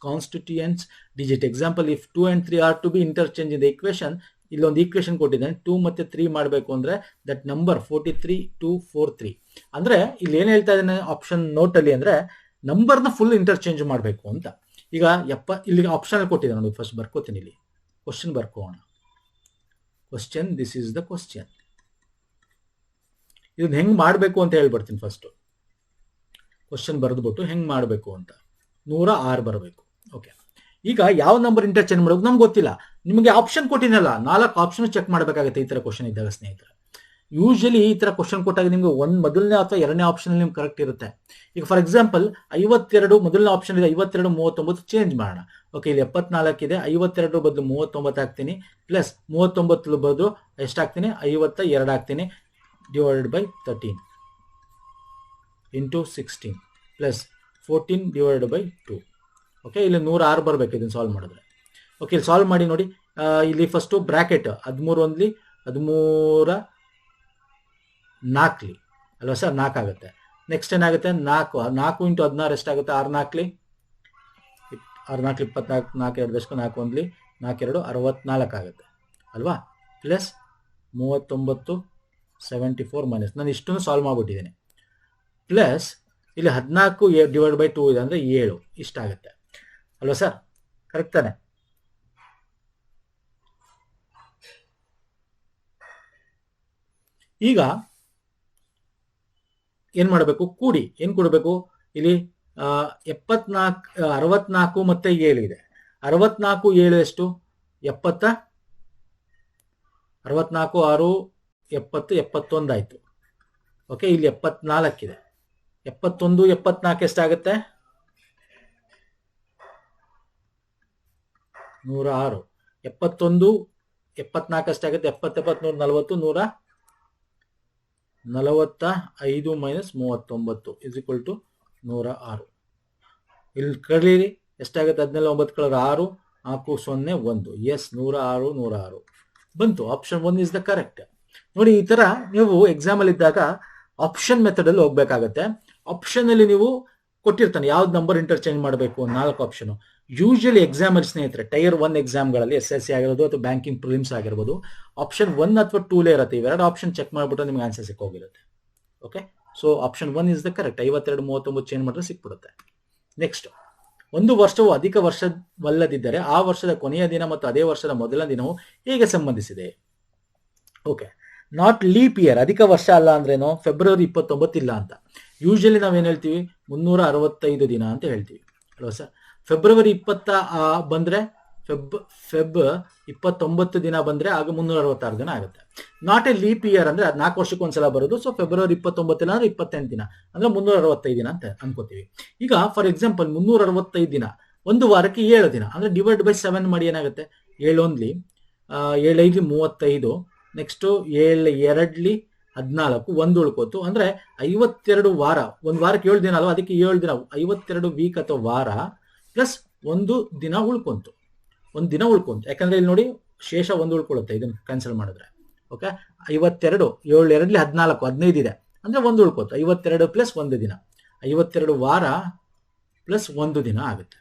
S1: constituents digit. Example, if 2 and 3 are to be interchange in the equation, ಇಲ್ಲೊಂದು ಈಕ್ವೇಶನ್ ಕೊಟ್ಟಿದ್ದಾನೆ, 2 ಮತ್ತು 3 ಮಾಡಬೇಕು ಅಂದರೆ ದಟ್ ನಂಬರ್ 43 ಅಂದರೆ ಇಲ್ಲಿ ಏನು ಹೇಳ್ತಾ ಇದ್ದಾನೆ ಆಪ್ಷನ್ ನೋಟಲ್ಲಿ ಅಂದರೆ ನಂಬರ್ನ ಫುಲ್ ಇಂಟರ್ಚೇಂಜ್ ಮಾಡಬೇಕು ಅಂತ. ಈಗ ಇಲ್ಲಿ ಆಪ್ಷನ್ ಕೊಟ್ಟಿದ್ದಾನೆ ನೋಡಿ, ಫಸ್ಟ್ ಬರ್ಕೋತೀನಿ, ಇಲ್ಲಿ ಕ್ವಶನ್ ಬರ್ಕೋಣ. Question, this is the question. ಇದನ್ನ ಹೆಂಗೆ ಮಾಡಬೇಕು ಅಂತ ಹೇಳ್ಬಿಡ್ತೀನಿ. ಫಸ್ಟು ಕ್ವಶನ್ ಬರೆದ್ಬಿಟ್ಟು ಹೆಂಗೆ ಮಾಡಬೇಕು ಅಂತ 106 ಬರಬೇಕು. ಓಕೆ, ಈಗ ಯಾವ ನಂಬರ್ ಇಂಟರ್ಚೇಂಜ್ ಮಾಡಬೇಕು ನಮ್ಗೆ ಗೊತ್ತಿಲ್ಲ. ನಿಮಗೆ ಆಪ್ಷನ್ ಕೊಟ್ಟಿನಲ್ಲ, 4 ಆಪ್ಷನ್ ಚೆಕ್ ಮಾಡಬೇಕಾಗುತ್ತೆ ಈ ಥರ ಕ್ವಶನ್ ಇದ್ದಾಗ ಸ್ನೇಹಿತರೆ. ಯೂಶಲಿ ಈ ಥರ ಕ್ವಶನ್ ಕೊಟ್ಟಾಗ ನಿಮಗೆ ಮೊದಲನೇ ಅಥವಾ ಎರಡನೇ ಆಪ್ಷನ್ ನಿಮ್ಗೆ ಕರೆಕ್ಟ್ ಇರುತ್ತೆ. ಈಗ ಫಾರ್ ಎಕ್ಸಾಂಪಲ್ 52 ಮೊದಲನೇ ಆಪ್ಷನ್ ಇದೆ, 52 39 ಚೇಂಜ್ ಮಾಡೋಣ. ಓಕೆ, ಇಲ್ಲಿ 74 ಇದೆ, 52 ಬದಲು 39 ಹಾಕ್ತೀನಿ, ಪ್ಲಸ್ 39 ಬದಲು ಎಷ್ಟು ಹಾಕ್ತೀನಿ, 52 ಹಾಕ್ತೀನಿ, divided by 13 into 16 plus 14 divided by 2. Okay, ಇಲ್ಲಿ 106 ಬರಬೇಕು ಇದನ್ನು ಸಾಲ್ವ್ ಮಾಡಿದ್ರೆ. ಓಕೆ, ಇಲ್ಲಿ ಸಾಲ್ವ್ ಮಾಡಿ ನೋಡಿ. ಇಲ್ಲಿ ಫಸ್ಟು ಬ್ರ್ಯಾಕೆಟ್ 13 ಒಂದ್ಲಿ 13 4 ಅಲ್ವಾ ಸರ್, 4 ಆಗುತ್ತೆ. ನೆಕ್ಸ್ಟ್ ಏನಾಗುತ್ತೆ, 4 ಇಂಟು 16 ಎಷ್ಟಾಗುತ್ತೆ, 6 4 24, 4 2 4 ಒಂದ್ಲಿ 4 2 64 ಆಗುತ್ತೆ ಅಲ್ವಾ. ಪ್ಲಸ್ 39 74 ಮೈನಸ್, ನಾನು ಇಷ್ಟನ್ನು ಸಾಲ್ವ್ ಮಾಡಿಬಿಟ್ಟಿದ್ದೇನೆ. ಪ್ಲಸ್ ಇಲ್ಲಿ 14 ಡಿವೈಡ್ ಬೈ 2 ಇದೆ ಅಂದರೆ 7 ಇಷ್ಟಾಗುತ್ತೆ ಅಲ್ವಾ ಸರ್, ಕರೆಕ್ಟ್ ತಾನೆ. ಈಗ ಏನು ಮಾಡಬೇಕು, ಕೂಡಿ ಏನು ಕೊಡಬೇಕು, ಇಲ್ಲಿ 64 ಮತ್ತೆ 7 ಇದೆ. 64 7 ಎಷ್ಟು, 70, 64 6 70 71 ಆಯಿತು. ಓಕೆ, ಇಲ್ಲಿ 74 ಇದೆ. 71 74 ಎಷ್ಟಾಗುತ್ತೆ, 106. 71 74 ಎಷ್ಟಾಗುತ್ತೆ, 70 70 140 145 ಮೈನಸ್ 39 ಇಸ್ ಈಕ್ವಲ್ ಟು 106. ಇಲ್ಲಿ ಕಳೀರಿ ಎಷ್ಟಾಗುತ್ತೆ, 17 9 ಕಳೆದ್ರೆ 6 4 0 1. ಎಸ್, 106 ಬಂತು. Option 1 is the correct. ನೋಡಿ, ಈ ತರ ನೀವು ಎಕ್ಸಾಮಲ್ಲಿ ಇದ್ದಾಗ ಆಪ್ಷನ್ ಮೆಥಡಲ್ಲಿ ಹೋಗ್ಬೇಕಾಗತ್ತೆ. ಆಪ್ಷನಲ್ಲಿ ನೀವು ಕೊಟ್ಟಿರ್ತಾನೆ ಯಾವ್ದು ನಂಬರ್ ಇಂಟರ್ಚೇಂಜ್ ಮಾಡಬೇಕು, 4 ಆಪ್ಷನ್. ಯೂಶಲಿ ಎಕ್ಸಾಮಲ್ಲಿ ಸ್ನೇಹಿತರೆ ಟೈರ್ 1 ಎಕ್ಸಾಮ್ಗಳಲ್ಲಿ SSC ಆಗಿರೋದು ಅಥವಾ ಬ್ಯಾಂಕಿಂಗ್ ಪ್ರಿಲಿಮ್ಸ್ ಆಗಿರ್ಬೋದು, ಆಪ್ಷನ್ 1 ಅಥವಾ 2 ಇರುತ್ತೆ. ಇವೆರಡು ಆಪ್ಷನ್ ಚೆಕ್ ಮಾಡಿಬಿಟ್ಟು ನಿಮ್ಗೆ ಆನ್ಸರ್ ಸಿಕ್ಕೋಗಿರುತ್ತೆ. Okay, so option 1 is the correct. 52 39 change ಮಾಡಿದ್ರೆ ಸಿಕ್ಬಿಡುತ್ತೆ. ನೆಕ್ಸ್ಟ್, ಒಂದು ವರ್ಷವು ಅಧಿಕ ವರ್ಷವಲ್ಲದಿದ್ದರೆ ಆ ವರ್ಷದ ಕೊನೆಯ ದಿನ ಮತ್ತು ಅದೇ ವರ್ಷದ ಮೊದಲ ದಿನವು ಹೇಗೆ ಸಂಬಂಧಿಸಿದೆ. ಓಕೆ, ನಾಟ್ ಲೀಪ್ ಇಯರ್, ಅಧಿಕ ವರ್ಷ ಅಲ್ಲ ಅಂದ್ರೇನು, ಫೆಬ್ರವರಿ 29 ಇಲ್ಲ ಅಂತ. ಯೂಶಲಿ ನಾವೇನು ಹೇಳ್ತೀವಿ, 365 ದಿನ ಅಂತ ಹೇಳ್ತೀವಿ ಅಲ್ವಾ ಸರ್. ಫೆಬ್ರವರಿ 20 ಬಂದರೆ ಫೆಬ್ 29 ದಿನ ಬಂದರೆ ಆಗ 366 ದಿನ ಆಗುತ್ತೆ. ನಾಟ್ ಎ ಲೀಪ್ ಇಯರ್ ಅಂದರೆ ಅದು 4 ವರ್ಷಕ್ಕೆ ಒಂದ್ಸಲ ಬರೋದು. ಸೊ ಫೆಬ್ರವರಿ 29 ಇಲ್ಲ ಅಂದರೆ 28 ದಿನ ಅಂದರೆ 365 ದಿನ ಅಂತ ಅನ್ಕೋತೀವಿ. ಈಗ ಫಾರ್ ಎಕ್ಸಾಂಪಲ್ 365 ದಿನ, ಒಂದು ವಾರಕ್ಕೆ 7 ದಿನ ಅಂದರೆ ಡಿವೈಡ್ ಬೈ 7 ಮಾಡಿ ಏನಾಗುತ್ತೆ, 7 ಒಂದ್ಲಿ 7 5 35, ನೆಕ್ಸ್ಟು 7 2 14, 1 ಉಳ್ಕೋತು ಅಂದರೆ 52 ವಾರ. ಒಂದು ವಾರಕ್ಕೆ 7 ದಿನ ಅಲ್ವಾ, ಅದಕ್ಕೆ 7 ದಿನ, 52 ವೀಕ್ ಅಥವಾ ವಾರ ಪ್ಲಸ್ 1 ದಿನ ಉಳ್ಕೊಂತು, 1 ದಿನ ಉಳ್ಕೊಂತು. ಯಾಕಂದ್ರೆ ಇಲ್ಲಿ ನೋಡಿ ಶೇಷ 1 ಉಳ್ಕೊಳ್ಳುತ್ತೆ ಇದನ್ನು ಕ್ಯಾನ್ಸಲ್ ಮಾಡಿದ್ರೆ. ಓಕೆ, 52 7 2 14 15 ಇದೆ ಅಂದರೆ 1 ಉಳ್ಕೋತು. 52 ಪ್ಲಸ್ 1 ದಿನ, 52 ವಾರ ಪ್ಲಸ್ 1 ದಿನ ಆಗುತ್ತೆ,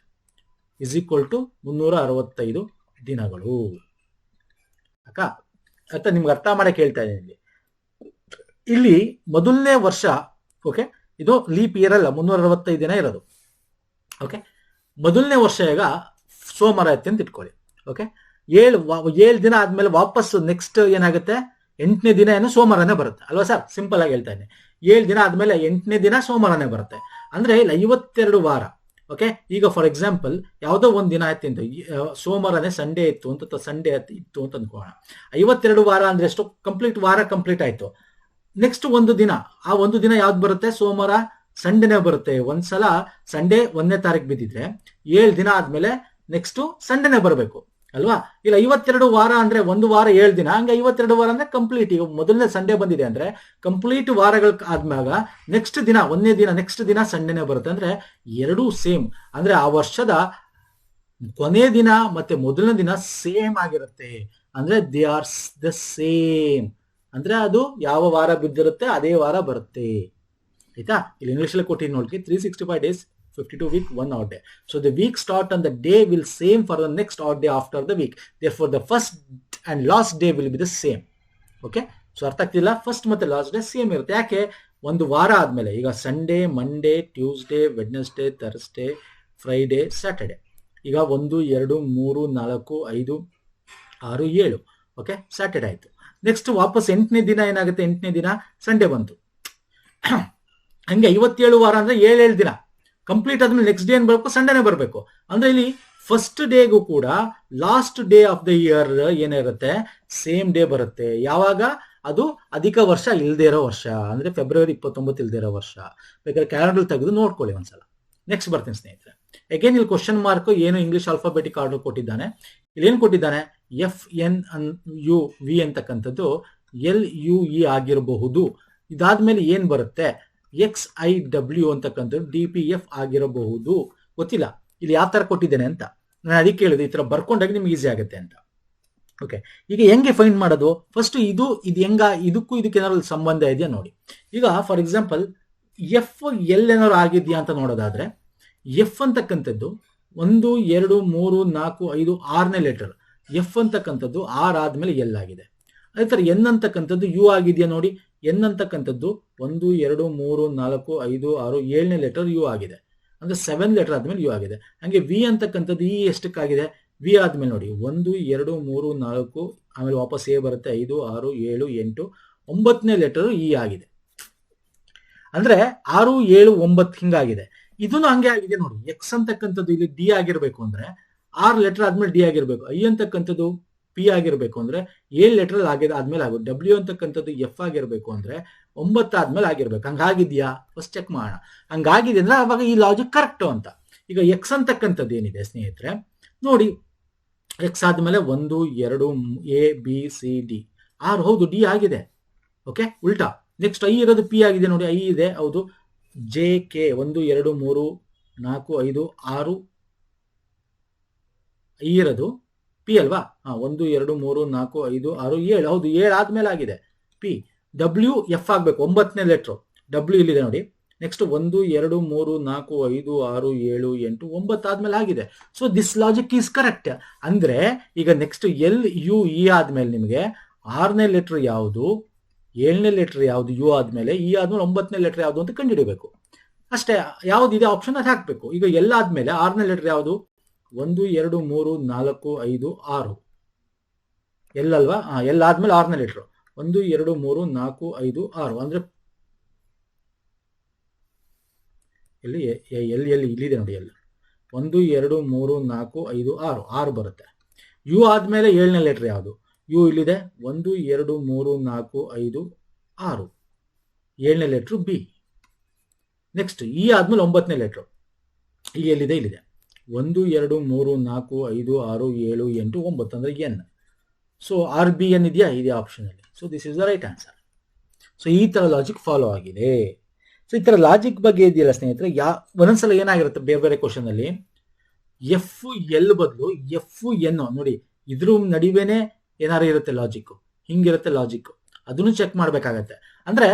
S1: ಇಸ್ ಈಕ್ವಲ್ ಟು 365 ದಿನಗಳು. ಅಕ್ಕ ಅಂತ ನಿಮ್ಗೆ ಅರ್ಥ ಮಾಡಕ್ಕೆ ಹೇಳ್ತಾ ಇದ್ದೀನಿ. ಇಲ್ಲಿ ಮೊದಲನೇ ವರ್ಷ, ಓಕೆ, ಇದು ಲೀಪ್ ಇಯರ್ ಅಲ್ಲ, 365 ದಿನ ಇರೋದು. ಓಕೆ, ಮೊದಲನೇ ವರ್ಷ ಈಗ ಸೋಮವಾರ ಐತೆ ಅಂತ ಇಟ್ಕೊಳ್ಳಿ. ಓಕೆ, 7 ದಿನ ಆದ್ಮೇಲೆ ವಾಪಸ್ ನೆಕ್ಸ್ಟ್ ಏನಾಗುತ್ತೆ, 8ನೇ ದಿನ ಏನು ಸೋಮವಾರನೇ ಬರುತ್ತೆ ಅಲ್ವಾ ಸರ್. ಸಿಂಪಲ್ ಆಗಿ ಹೇಳ್ತಾ ಇದ್ದೀನಿ, 7 ದಿನ ಆದ್ಮೇಲೆ 8ನೇ ದಿನ ಸೋಮವಾರನೇ ಬರುತ್ತೆ. ಅಂದ್ರೆ ಇಲ್ಲಿ 52 ವಾರ. ಓಕೆ, ಈಗ ಫಾರ್ ಎಕ್ಸಾಂಪಲ್ ಯಾವುದೋ ಒಂದು ದಿನ ಆಯ್ತು ಅಂತ, ಸೋಮವಾರನೇ ಸಂಡೇ ಇತ್ತು ಅಂತ, ಸಂಡೇ ಇತ್ತು ಅಂತ ಅನ್ಕೋಣ. 52 ವಾರ ಅಂದ್ರೆ ಎಷ್ಟು, ಕಂಪ್ಲೀಟ್ ವಾರ ಕಂಪ್ಲೀಟ್ ಆಯ್ತು. ನೆಕ್ಸ್ಟ್ 1 ದಿನ, ಆ 1 ದಿನ ಯಾವ್ದು ಬರುತ್ತೆ, ಸೋಮವಾರ ಸಂಡೇನೇ ಬರುತ್ತೆ. ಒಂದ್ಸಲ ಸಂಡೇ 1ನೇ ತಾರೀಕು ಬಿದ್ದಿದ್ರೆ 7 ದಿನ ಆದ್ಮೇಲೆ ನೆಕ್ಸ್ಟ್ ಸಂಡೇನೇ ಬರಬೇಕು ಅಲ್ವಾ. ಇಲ್ಲ 52 ವಾರ ಅಂದ್ರೆ 1 ವಾರ 7 ದಿನ, ಹಂಗೆ 52 ವಾರ ಅಂದ್ರೆ ಕಂಪ್ಲೀಟ್. ಈಗ ಮೊದಲನೇ ಸಂಡೇ ಬಂದಿದೆ ಅಂದ್ರೆ ಕಂಪ್ಲೀಟ್ ವಾರಗಳ ಆದ್ಮ್ಯಾಗ ನೆಕ್ಸ್ಟ್ ದಿನ 1ನೇ ದಿನ ನೆಕ್ಸ್ಟ್ ದಿನ ಸಂಡೇನೇ ಬರುತ್ತೆ. ಅಂದ್ರೆ ಎರಡೂ ಸೇಮ್, ಅಂದ್ರೆ ಆ ವರ್ಷದ ಕೊನೆ ದಿನ ಮತ್ತೆ ಮೊದಲನೇ ದಿನ ಸೇಮ್ ಆಗಿರುತ್ತೆ. ಅಂದ್ರೆ ದೇ ಆರ್ ದ ಸೇಮ್, ಅಂದ್ರೆ ಅದು ಯಾವ ವಾರ ಬಿದ್ದಿರುತ್ತೆ ಅದೇ ವಾರ ಬರುತ್ತೆ. ಆಯ್ತಾ, ಇಲ್ಲಿ ಇಂಗ್ಲಿಷಲ್ಲಿ ಕೊಟ್ಟಿದ್ದು ನೋಡಿ, 365 days 52 week 1 odd day. So the week start on the day will same for the next odd day after the week. Therefore the first and last day will be the same. Okay, so ಅರ್ಥ ಆಗ್ತಿಲ್ಲ? First ಮತ್ತೆ last day same ಇರುತ್ತೆ. ಯಾಕೆ? ಒಂದು ವಾರ ಆದ್ಮೇಲೆ ಈಗ Sunday, Monday, Tuesday, Wednesday, Thursday, Friday, Saturday. ಈಗ 1, 2, 3, 4, 5, 6, 7. ಓಕೆ, ಸ್ಯಾಟರ್ಡೆ ಆಯ್ತು. ನೆಕ್ಸ್ಟ್ ವಾಪಸ್ 8ನೇ ದಿನ ಏನಾಗುತ್ತೆ? 8ನೇ ದಿನ ಸಂಡೇ ಬಂತು. ಹಂಗೆ 57 ವಾರ ಅಂದ್ರೆ 7 ದಿನ ಕಂಪ್ಲೀಟ್ ಆದ್ಮೇಲೆ ನೆಕ್ಸ್ಟ್ ಡೇ ಏನ್ ಬರಬೇಕು? ಸಂಡೇನೆ ಬರಬೇಕು. ಅಂದ್ರೆ ಇಲ್ಲಿ ಫಸ್ಟ್ ಡೇಗೂ ಕೂಡ last day of the year ಏನಿರುತ್ತೆ? ಸೇಮ್ ಡೇ ಬರುತ್ತೆ. ಯಾವಾಗ? ಅದು ಅಧಿಕ ವರ್ಷ ಇಲ್ದೇ ಇರೋ ವರ್ಷ, ಅಂದ್ರೆ ಫೆಬ್ರವರಿ 29 ಇಲ್ದೇ ಇರೋ ವರ್ಷ. ಬೇಕಾದ್ರೆ ಕ್ಯಾಲೆಂಡರ್ ತೆಗೆದು ನೋಡ್ಕೊಳ್ಳಿ ಒಂದ್ಸಲ. ನೆಕ್ಸ್ಟ್ ಬರ್ತೀನಿ ಸ್ನೇಹಿತರೆ. ಅಗೇನ್ ಇಲ್ಲಿ ಕ್ವಶನ್ ಮಾರ್ಕ್ ಏನು ಇಂಗ್ಲಿಷ್ ಆಲ್ಫಾಬೆಟಿಕ್ ಆರ್ಡರ್ ಕೊಟ್ಟಿದ್ದಾನೆ. ಇಲ್ಲಿ ಏನ್ ಕೊಟ್ಟಿದ್ದಾನೆ? FNUV ಅಂತಕ್ಕಂಥದ್ದು LUE ಆಗಿರಬಹುದು. ಇದಾದ್ಮೇಲೆ ಏನ್ ಬರುತ್ತೆ? XIW ಅಂತಕ್ಕಂಥದ್ದು DPF ಆಗಿರಬಹುದು. ಗೊತ್ತಿಲ್ಲ ಇಲ್ಲಿ ಯಾವ ತರ ಕೊಟ್ಟಿದ್ದೇನೆ ಅಂತ. ನಾನು ಅದಕ್ಕೆ ಹೇಳಿದೆ ಈ ತರ ಬರ್ಕೊಂಡಾಗ ನಿಮ್ಗೆ ಈಸಿ ಆಗುತ್ತೆ ಅಂತ. ಓಕೆ, ಈಗ ಹೆಂಗೆ ಫೈಂಡ್ ಮಾಡೋದು? ಫಸ್ಟ್ ಇದು ಹೆಂಗ, ಇದಕ್ಕೂ ಇದಕ್ಕೆ ಏನಾದ್ರು ಸಂಬಂಧ ಇದೆಯಾ ನೋಡಿ. ಈಗ ಫಾರ್ ಎಕ್ಸಾಂಪಲ್ FL ಏನಾದ್ರು ಆಗಿದ್ಯಾ ಅಂತ ನೋಡೋದಾದ್ರೆ, F ಅಂತಕ್ಕಂಥದ್ದು 1, 2, 3, 4, 5, 6ನೇ ಲೆಟರ್. F ಅಂತಕ್ಕಂಥದ್ದು R ಆದ್ಮೇಲೆ L ಆಗಿದೆ. ಅದೇ ತರ N ಅಂತಕ್ಕಂಥದ್ದು U ಆಗಿದೆಯಾ ನೋಡಿ. N ಅಂತಕ್ಕಂಥದ್ದು 1, 2, 3, 4, 5, 6, 7ನೇ ಲೆಟರ್ U ಆಗಿದೆ. ಅಂದ್ರೆ 7 ಲೆಟರ್ ಆದ್ಮೇಲೆ U ಆಗಿದೆ. ಹಂಗೆ V ಅಂತಕ್ಕಂಥದ್ದು E ಎಷ್ಟಕ್ಕಾಗಿದೆ? V ಆದ್ಮೇಲೆ ನೋಡಿ 1, 2, 3, 4, ಆಮೇಲೆ ವಾಪಸ್ A ಬರುತ್ತೆ 5, 6, 7, 8, 9ನೇ ಲೆಟರ್ E ಆಗಿದೆ. ಅಂದ್ರೆ 6, 7, 9 ಹಿಂಗಾಗಿದೆ. ಇದನ್ನು ಹಂಗೆ ಆಗಿದೆ ನೋಡಿ. X ಅಂತಕ್ಕಂಥದ್ದು ಇಲ್ಲಿ D ಆಗಿರ್ಬೇಕು ಅಂದ್ರೆ 6 ಲೆಟರ್ ಆದ್ಮೇಲೆ D ಆಗಿರ್ಬೇಕು. I ಅಂತಕ್ಕಂಥದ್ದು P ಆಗಿರ್ಬೇಕು ಅಂದ್ರೆ 7 ಲೆಟರ್ ಆದ್ಮೇಲೆ ಆಗುತ್ತೆ. W ಅಂತಕ್ಕಂಥದ್ದು F ಆಗಿರ್ಬೇಕು ಅಂದ್ರೆ 9 ಆದ್ಮೇಲೆ ಆಗಿರ್ಬೇಕು. ಹಂಗಾಗಿದ್ಯಾ? ಫಸ್ಟ್ ಚೆಕ್ ಮಾಡೋಣ. ಹಂಗಾಗಿದೆ ಅಂದ್ರೆ ಅವಾಗ ಈ ಲಾಜಿಕ್ ಕರೆಕ್ಟ್ ಅಂತ. ಈಗ X ಅಂತಕ್ಕಂಥದ್ದು ಏನಿದೆ ಸ್ನೇಹಿತರೆ ನೋಡಿ, X ಆದ್ಮೇಲೆ 1, 2, A B C D 6. ಹೌದು, D ಆಗಿದೆ. ಓಕೆ, ಉಲ್ಟಾ. ನೆಕ್ಸ್ಟ್ I ಇರೋದು P ಆಗಿದೆ ನೋಡಿ. I ಇದೆ, ಹೌದು. JK 1, 2, 3, 4, 5, 6 I ಇರೋದು P ಅಲ್ವಾ? 1, 2, 3, 4, 5, 6, 7. ಹೌದು, 7 ಆದ್ಮೇಲೆ ಆಗಿದೆ P. W F ಆಗ್ಬೇಕು, 9ನೇ ಲೆಟ್ರು. W ಇಲ್ಲಿದೆ ನೋಡಿ. ನೆಕ್ಸ್ಟ್ 1, 2, 3, 4, 5, 6, 7, 8, 9 ಆದ್ಮೇಲೆ ಆಗಿದೆ. So this logic is correct. ಅಂದ್ರೆ ಈಗ ನೆಕ್ಸ್ಟ್ LUE ಆದ್ಮೇಲೆ ನಿಮಗೆ 6ನೇ ಲೆಟರ್ ಯಾವುದು, 7ನೇ ಲೆಟರ್ ಯಾವುದು U ಆದ್ಮೇಲೆ, E ಆದ್ಮೇಲೆ 9ನೇ ಲೆಟರ್ ಯಾವುದು ಅಂತ ಕಂಡುಹಿಡಬೇಕು ಅಷ್ಟೇ. ಯಾವ್ದಿದೆ ಆಪ್ಷನ್ ಅದು ಹಾಕ್ಬೇಕು. ಈಗ L ಆದ್ಮೇಲೆ 6ನೇ ಲೆಟರ್ ಯಾವುದು? 1, 2, 3, 4, 5, 6 L ಅಲ್ವಾ? L ಆದ್ಮೇಲೆ 6ನೇ ಲೆಟರ್ 1, 2, 3, 4, 5, 6 ಅಂದ್ರೆ ಇಲ್ಲಿ ಇಲ್ಲಿದೆ ನೋಡಿ. L 1, 2, 3, 4, 5, 6 6 ಬರುತ್ತೆ. U ಆದ್ಮೇಲೆ 7ನೇ ಲೆಟರ್ ಯಾವುದು? U ಇಲ್ಲಿದೆ 1, 2, 3, 4, 5, 6 7ನೇ ಲೆಟರ್ B. ನೆಕ್ಸ್ಟ್ E ಆದ್ಮೇಲೆ 9ನೇ ಲೆಟರ್. E ಎಲ್ಲಿದೆ? ಇಲ್ಲಿದೆ 1, 2, 3, 4, 5, 6, 7, 8, 9 ಅಂದ್ರೆ N. ಸೊ RBN ಇದೆಯಾ? ಇದೆ ಆಪ್ಷನ್ ಅಲ್ಲಿ. So this is the right answer. So ಈ ತರ ಲಾಜಿಕ್ ಫಾಲೋ ಆಗಿದೆ. ಸೊ ಈ ತರ ಲಾಜಿಕ್ ಬಗ್ಗೆ ಇದೆಯಲ್ಲ ಸ್ನೇಹಿತರೆ, ಒಂದೊಂದ್ಸಲ ಏನಾಗಿರುತ್ತೆ ಬೇರೆ ಬೇರೆ ಕ್ವಶನ್ ಅಲ್ಲಿ FL ಬದಲು FN ನೋಡಿ, ಇದ್ರ ನಡುವೆನೆ ಏನಾರು ಇರುತ್ತೆ ಲಾಜಿಕ್, ಹಿಂಗಿರುತ್ತೆ ಲಾಜಿಕ್. ಅದನ್ನು ಚೆಕ್ ಮಾಡ್ಬೇಕಾಗತ್ತೆ. ಅಂದ್ರೆ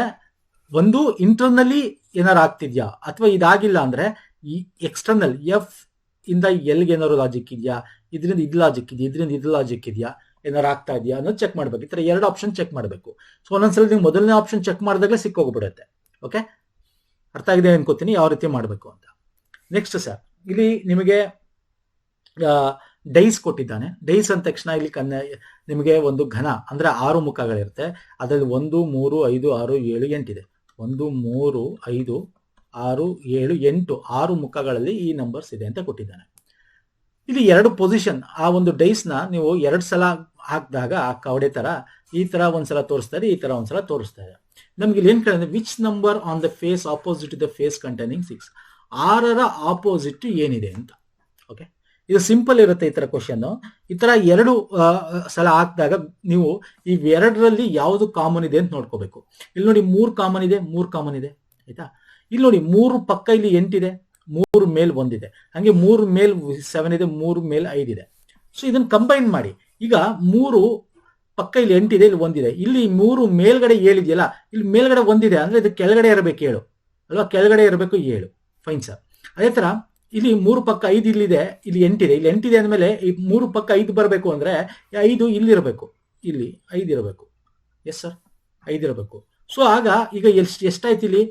S1: ಒಂದು ಇಂಟರ್ನಲ್ಲಿ ಏನಾರು ಆಗ್ತಿದ್ಯಾ, ಅಥವಾ ಇದಾಗಿಲ್ಲ ಅಂದ್ರೆ ಈ ಎಕ್ಸ್ಟರ್ನಲ್ F ಇಂದ Lಗೆ ಏನಾದ್ರು ಲಾಜಿಕ್ ಇದೆಯಾ, ಇದರಿಂದ ಇದು ಲಾಜಿಕ್ ಇದೆಯಾ, ಇದರಿಂದ ಇದು ಲಾಜಿಕ್ ಇದೆಯಾ, ಏನಾರು ಆಗ್ತಾ ಇದೆಯಾ ಅನ್ನೋದು ಚೆಕ್ ಮಾಡ್ಬೇಕು. ಈ ತರ 2 ಆಪ್ಷನ್ ಚೆಕ್ ಮಾಡಬೇಕು. ಸೊ ಒಂದೊಂದ್ಸಲ ನೀವು ಮೊದಲನೇ ಆಪ್ಷನ್ ಚೆಕ್ ಮಾಡಿದಾಗಲೇ ಸಿಕ್ಕೋಗ್ಬಿಡುತ್ತೆ. ಓಕೆ, ಅರ್ಥ ಆಗಿದೆ ಅನ್ಕೋತೀನಿ ಯಾವ ರೀತಿ ಮಾಡಬೇಕು ಅಂತ. ನೆಕ್ಸ್ಟ್ ಸರ್, ಇಲ್ಲಿ ನಿಮಗೆ ಡೈಸ್ ಕೊಟ್ಟಿದ್ದಾನೆ. ಡೈಸ್ ಅಂದ ತಕ್ಷಣ ಇಲ್ಲಿ ನಿಮಗೆ ಒಂದು ಘನ ಅಂದ್ರೆ 6 ಮುಖಗಳಿರುತ್ತೆ. ಅದರಲ್ಲಿ 1, 3, 5, 6, 7, 8 ಇದೆ. 1, 3, 5, 6, 7, 8 6 ಮುಖಗಳಲ್ಲಿ ಈ ನಂಬರ್ಸ್ ಇದೆ ಅಂತ ಕೊಟ್ಟಿದ್ದಾನೆ. ಇಲ್ಲಿ 2 ಪೊಸಿಷನ್, ಆ ಒಂದು ಡೈಸ್ ನ ನೀವು 2 ಸಲ ಹಾಕಿದಾಗ ಆ ಕವಡೆ ತರ ಈ ತರ ಒಂದ್ಸಲ ತೋರಿಸ್ತಾರೆ, ಈ ತರ ಒಂದ್ಸಲ ತೋರಿಸ್ತಾರೆ. ನಮ್ಗೆ ಇಲ್ಲಿ ಏನ್ ಕೇಳಿದ್ರೆ which number on the face opposite the face containing 6, 6ರ ಆಪೋಸಿಟ್ ಏನಿದೆ ಅಂತ. ಓಕೆ, ಇದು ಸಿಂಪಲ್ ಇರುತ್ತೆ ಈ ತರ ಕ್ವಶನ್. ಈ ತರ 2 ಸಲ ಹಾಕಿದಾಗ ನೀವು ಈ 2ರಲ್ಲಿ ಯಾವುದು ಕಾಮನ್ ಇದೆ ಅಂತ ನೋಡ್ಕೋಬೇಕು. ಇಲ್ಲಿ ನೋಡಿ 3 ಕಾಮನ್ ಇದೆ, 3 ಕಾಮನ್ ಇದೆ ಆಯ್ತಾ. ಇಲ್ಲಿ ನೋಡಿ 3 ಪಕ್ಕ ಇಲ್ಲಿ 8 ಇದೆ, 3 ಮೇಲ್ 1 ಇದೆ. ಹಂಗೆ 3 ಮೇಲ್ 7 ಇದೆ, 3 ಮೇಲ್ 5 ಇದೆ. ಸೊ ಇದನ್ನ ಕಂಬೈನ್ ಮಾಡಿ. ಈಗ 3 ಪಕ್ಕ ಇಲ್ಲಿ 8 ಇದೆ, ಇಲ್ಲಿ 1 ಇದೆ. ಇಲ್ಲಿ 3 ಮೇಲ್ಗಡೆ 7 ಇದೆಯಲ್ಲ, ಇಲ್ಲಿ ಮೇಲ್ಗಡೆ 1 ಇದೆ ಅಂದ್ರೆ ಇದು ಕೆಳಗಡೆ ಇರಬೇಕು 7 ಅಲ್ವಾ, ಕೆಳಗಡೆ ಇರಬೇಕು 7. Fine sir. ಅದೇ ತರ ಇಲ್ಲಿ 3 ಪಕ್ಕ 5 ಇಲ್ಲಿದೆ, ಇಲ್ಲಿ 8 ಇದೆ, ಇಲ್ಲಿ 8 ಇದೆ ಅಂದಮೇಲೆ ಈ 3 ಪಕ್ಕ 5 ಬರಬೇಕು ಅಂದ್ರೆ 5 ಇಲ್ಲಿರಬೇಕು, ಇಲ್ಲಿ 5 ಇರಬೇಕು. ಎಸ್ ಸರ್, 5 ಇರಬೇಕು. ಸೊ ಆಗ ಈಗ ಎಷ್ಟಾಯ್ತು ಇಲ್ಲಿ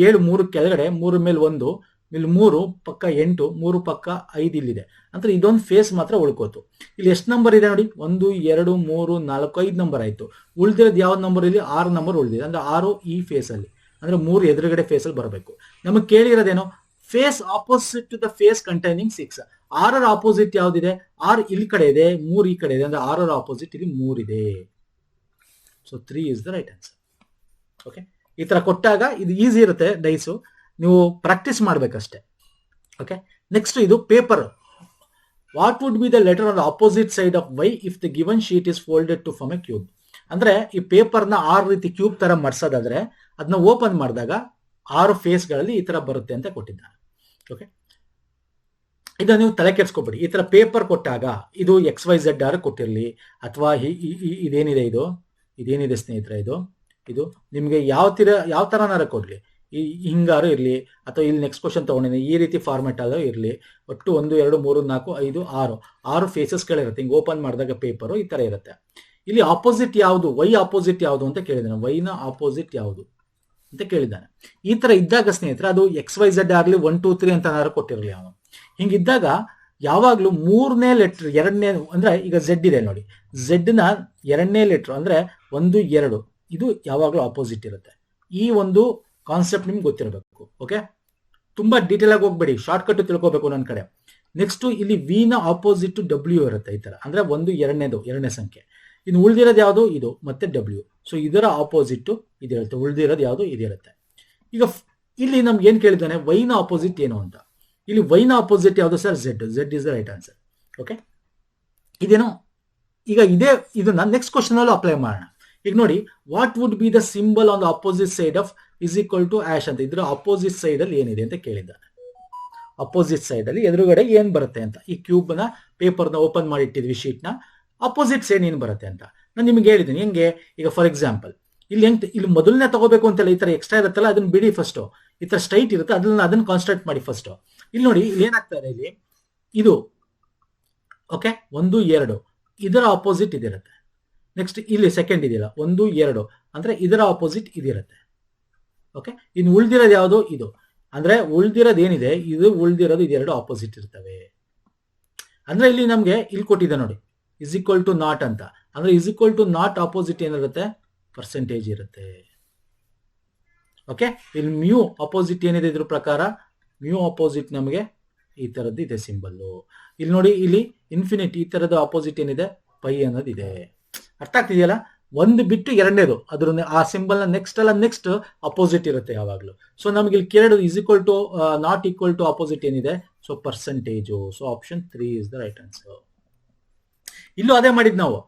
S1: 7, 3 ಕೆಳಗಡೆ, 3 ಮೇಲೆ 1, ಇಲ್ಲಿ 3 ಪಕ್ಕ 8, 3 ಪಕ್ಕ 5 ಇಲ್ಲಿದೆ. ಅಂದ್ರೆ ಇದೊಂದು ಫೇಸ್ ಮಾತ್ರ ಉಳ್ಕೋತು. ಇಲ್ಲಿ ಎಷ್ಟು ನಂಬರ್ ಇದೆ ನೋಡಿ, 1, 2, 3, 4, 5 ನಂಬರ್ ಆಯ್ತು. ಉಳಿದಿರೋದು ಯಾವ ನಂಬರ್, ಇಲ್ಲಿ 6 ನಂಬರ್ ಉಳಿದಿದೆ. ಅಂದ್ರೆ 6 ಈ ಫೇಸ್ ಅಲ್ಲಿ, ಅಂದ್ರೆ 3 ಎದುರುಗಡೆ ಫೇಸ್ ಅಲ್ಲಿ ಬರಬೇಕು. ನಮಗೆ ಕೇಳಿರೋದೇನೋ face opposite to the face containing 6. 6ರ ಆಪೋಸಿಟ್ ಯಾವ್ದಿದೆ, 6 ಇಲ್ಲಿ ಕಡೆ ಇದೆ, 3 ಈ ಕಡೆ ಇದೆ. ಅಂದ್ರೆ 6ರ ಆಪೋಸಿಟ್ ಇಲ್ಲಿ 3 ಇದೆ. So 3 is the right answer. Okay, ಈ ತರ ಕೊಟ್ಟಾಗ ಇದು ಈಸಿ ಇರುತ್ತೆ ಡೈಸು, ನೀವು ಪ್ರಾಕ್ಟೀಸ್ ಮಾಡ್ಬೇಕಷ್ಟೇ. ಓಕೆ, ನೆಕ್ಸ್ಟ್ ಇದು paper. What would be the letter on the opposite side of Y if the given sheet is folded to form a cube. ಅಂದ್ರೆ ಈ ಪೇಪರ್ನ 6 ರೀತಿ ಕ್ಯೂಬ್ ತರ ಮರ್ಸೋದಾದ್ರೆ ಅದನ್ನ ಓಪನ್ ಮಾಡಿದಾಗ 6 ಫೇಸ್ಗಳಲ್ಲಿ ಈ ತರ ಬರುತ್ತೆ ಅಂತ ಕೊಟ್ಟಿದ್ದಾನೆ. ಓಕೆ, ಇದನ್ನ ನೀವು ತಲೆ ಕೆಡ್ಸ್ಕೊಬೇಡಿ. ಈ ತರ ಪೇಪರ್ ಕೊಟ್ಟಾಗ ಇದು XYZ ಕೊಟ್ಟಿರಲಿ, ಅಥವಾ ಇದೇನಿದೆ ಇದೇನಿದೆ ಸ್ನೇಹಿತರೆ, ಇದು ನಿಮಗೆ ಯಾವ ತರನಾರ ಕೊಡ್ಲಿ, ಹಿಂಗಾರು ಇರಲಿ, ಅಥವಾ ಇಲ್ಲಿ ನೆಕ್ಸ್ಟ್ ಕ್ವಶನ್ ತಗೊಂಡಿದ್ದೀನಿ ಈ ರೀತಿ ಫಾರ್ಮೆಟ್ ಆದರೂ ಇರಲಿ, ಒಟ್ಟು 1, 2, 3, 4, 5, 6 ಫೇಸಸ್ಗಳಿರುತ್ತೆ. ಹಿಂಗೆ ಓಪನ್ ಮಾಡಿದಾಗ ಪೇಪರು ಈ ತರ ಇರುತ್ತೆ. ಇಲ್ಲಿ ಆಪೋಸಿಟ್ ಯಾವುದು, ವೈ ಆಪೋಸಿಟ್ ಯಾವುದು ಅಂತ ಕೇಳಿದ್ದಾನೆ. ವೈನ ಆಪೋಸಿಟ್ ಯಾವುದು ಅಂತ ಕೇಳಿದ್ದಾನೆ. ಈ ತರ ಇದ್ದಾಗ ಸ್ನೇಹಿತರೆ ಅದು XYZ ಆಗಲಿ 1, 2, 3 ಅಂತ ಏನಾದ್ರು ಕೊಟ್ಟಿರಲಿ ಅವನು. ಹಿಂಗಿದ್ದಾಗ ಯಾವಾಗ್ಲೂ 3ನೇ ಲೆಟರ್, 2ನೇ, ಅಂದ್ರೆ ಈಗ Z ಇದೆ ನೋಡಿ, Z ನ 2ನೇ ಲೆಟರ್ ಅಂದ್ರೆ 1, 2, ಇದು ಯಾವಾಗ್ಲೂ ಆಪೋಸಿಟ್ ಇರುತ್ತೆ. ಈ ಒಂದು ಕಾನ್ಸೆಪ್ಟ್ ನಿಮ್ಗೆ ಗೊತ್ತಿರಬೇಕು. ಓಕೆ, ತುಂಬಾ ಡೀಟೇಲ್ ಆಗಿ ಹೋಗ್ಬೇಡಿ, ಶಾರ್ಟ್ ಕಟ್ ತಿಳ್ಕೋಬೇಕು ನನ್ನ ಕಡೆ. ನೆಕ್ಸ್ಟ್ ಇಲ್ಲಿ V ನ ಆಪೋಸಿಟ್ W ಇರುತ್ತೆ ಈ ತರ, ಅಂದ್ರೆ 1, 2ನೇ ಸಂಖ್ಯೆ. ಇನ್ನು ಉಳಿದಿರೋದು ಯಾವುದು, ಇದು ಮತ್ತೆ W. ಸೊ ಇದರ ಆಪೋಸಿಟ್ ಇದಿರುತ್ತೆ, ಉಳಿದಿರೋದು ಯಾವುದು ಇದಿರುತ್ತೆ. ಈಗ ಇಲ್ಲಿ ನಮ್ಗೆ ಏನ್ ಕೇಳಿದ್ದಾನೆ, Y ನ ಆಪೋಸಿಟ್ ಏನು ಅಂತ. ಇಲ್ಲಿ Y ನ ಆಪೋಸಿಟ್ ಯಾವುದು sir, Z is the right answer. Okay, ಇದೇನು ಈಗ ಇದನ್ನ ನೆಕ್ಸ್ಟ್ ಕ್ವಶನ್ ಅಲ್ಲೂ ಅಪ್ಲೈ ಮಾಡೋಣ. ಈಗ ನೋಡಿ, what would be the symbol on the opposite side of is equal to hash ಅಂತ. ಇದ್ರ ಅಪೋಸಿಟ್ ಸೈಡ್ ಅಲ್ಲಿ ಏನಿದೆ ಅಂತ ಕೇಳಿದ್ದಾನೆ. ಅಪೋಸಿಟ್ ಸೈಡ್ ಅಲ್ಲಿ ಎದುರುಗಡೆ ಏನ್ ಬರುತ್ತೆ ಅಂತ. ಈ ಕ್ಯೂಬ್ ನ ಪೇಪರ್ನ ಓಪನ್ ಮಾಡಿ ಇಟ್ಟಿದ್ವಿ, ಶೀಟ್ ನ ಅಪೋಸಿಟ್ ಸೈಡ್ ಏನ್ ಬರುತ್ತೆ ಅಂತ ನಾನು ನಿಮ್ಗೆ ಹೇಳಿದ್ದೀನಿ. ಹೆಂಗೆ, ಈಗ ಫಾರ್ ಎಕ್ಸಾಂಪಲ್ ಇಲ್ಲಿ ಮೊದಲನೇ ತಗೋಬೇಕು ಅಂತಲ್ಲ, ಈ ತರ ಎಕ್ಸ್ಟ್ರಾ ಇರುತ್ತಲ್ಲ ಅದನ್ನ ಬಿಡಿ. ಫಸ್ಟ್ ಈ ತರ ಸ್ಟ್ರೈಟ್ ಇರುತ್ತೆ, ಅದನ್ನ ಕಾನ್ಸಂಟ್ರೇಟ್ ಮಾಡಿ ಫಸ್ಟ್. ಇಲ್ಲಿ ನೋಡಿ, ಇಲ್ಲಿ ಏನಾಗ್ತಾ ಇದೆ, ಇಲ್ಲಿ ಇದು ಓಕೆ 1, 2 ಇದರ ಆಪೋಸಿಟ್ ಇದಿರುತ್ತೆ. ನೆಕ್ಸ್ಟ್ ಇಲ್ಲಿ ಸೆಕೆಂಡ್ ಇದೆಯಲ್ಲ 1, 2 ಅಂದ್ರೆ ಇದರ ಆಪೋಸಿಟ್ ಇದಿರುತ್ತೆ. ಓಕೆ, ಇನ್ನು ಉಳಿದಿರೋದು ಯಾವುದು, ಇದು ಅಂದ್ರೆ ಉಳಿದಿರೋದು ಏನಿದೆ, ಉಳಿದಿರೋದು ಇದೆರಡು ಆಪೋಸಿಟ್ ಇರ್ತವೆ. ಅಂದ್ರೆ ಇಲ್ಲಿ ನಮ್ಗೆ ಇಲ್ಲಿ ಕೊಟ್ಟಿದೆ ನೋಡಿ, ಇಸ್ ಈಕ್ವಲ್ ಟು ನಾಟ್ ಅಂತ. ಅಂದ್ರೆ is equal to not opposite ಏನಿರುತ್ತೆ, ಪರ್ಸೆಂಟೇಜ್ ಇರುತ್ತೆ. ಓಕೆ, ಇಲ್ಲಿ ಮ್ಯೂ ಆಪೋಸಿಟ್ ಏನಿದೆ ಇದ್ರ ಪ್ರಕಾರ, ಮ್ಯೂ ಆಪೋಸಿಟ್ ನಮಗೆ ಈ ತರದ್ದು ಇದೆ ಸಿಂಬಲ್ಲು. ಇಲ್ಲಿ ನೋಡಿ, ಇಲ್ಲಿ ಇನ್ಫಿನಿಟಿ ಈ ತರದ ಆಪೋಸಿಟ್ ಏನಿದೆ, ಪೈ ಅನ್ನೋದಿದೆ. ಅರ್ಥ ಆಗ್ತಿದೆಯಲ್ಲ, ಒಂದು ಬಿಟ್ಟು ಎರಡನೇದು ಅದ್ರ ಆ ಸಿಂಬಲ್ ನ ನೆಕ್ಸ್ಟ್ ಅಪೋಸಿಟ್ ಇರುತ್ತೆ ಯಾವಾಗ್ಲೂ. ಸೊ ನಮ್ಗೆ ಇಲ್ಲಿ ಕೇಳೋದು is equal to not equal to opposite ಏನಿದೆ, so percentage. So option 3 is the right answer. ಇಲ್ಲೂ ಅದೇ ಮಾಡಿದ್ ನಾವು.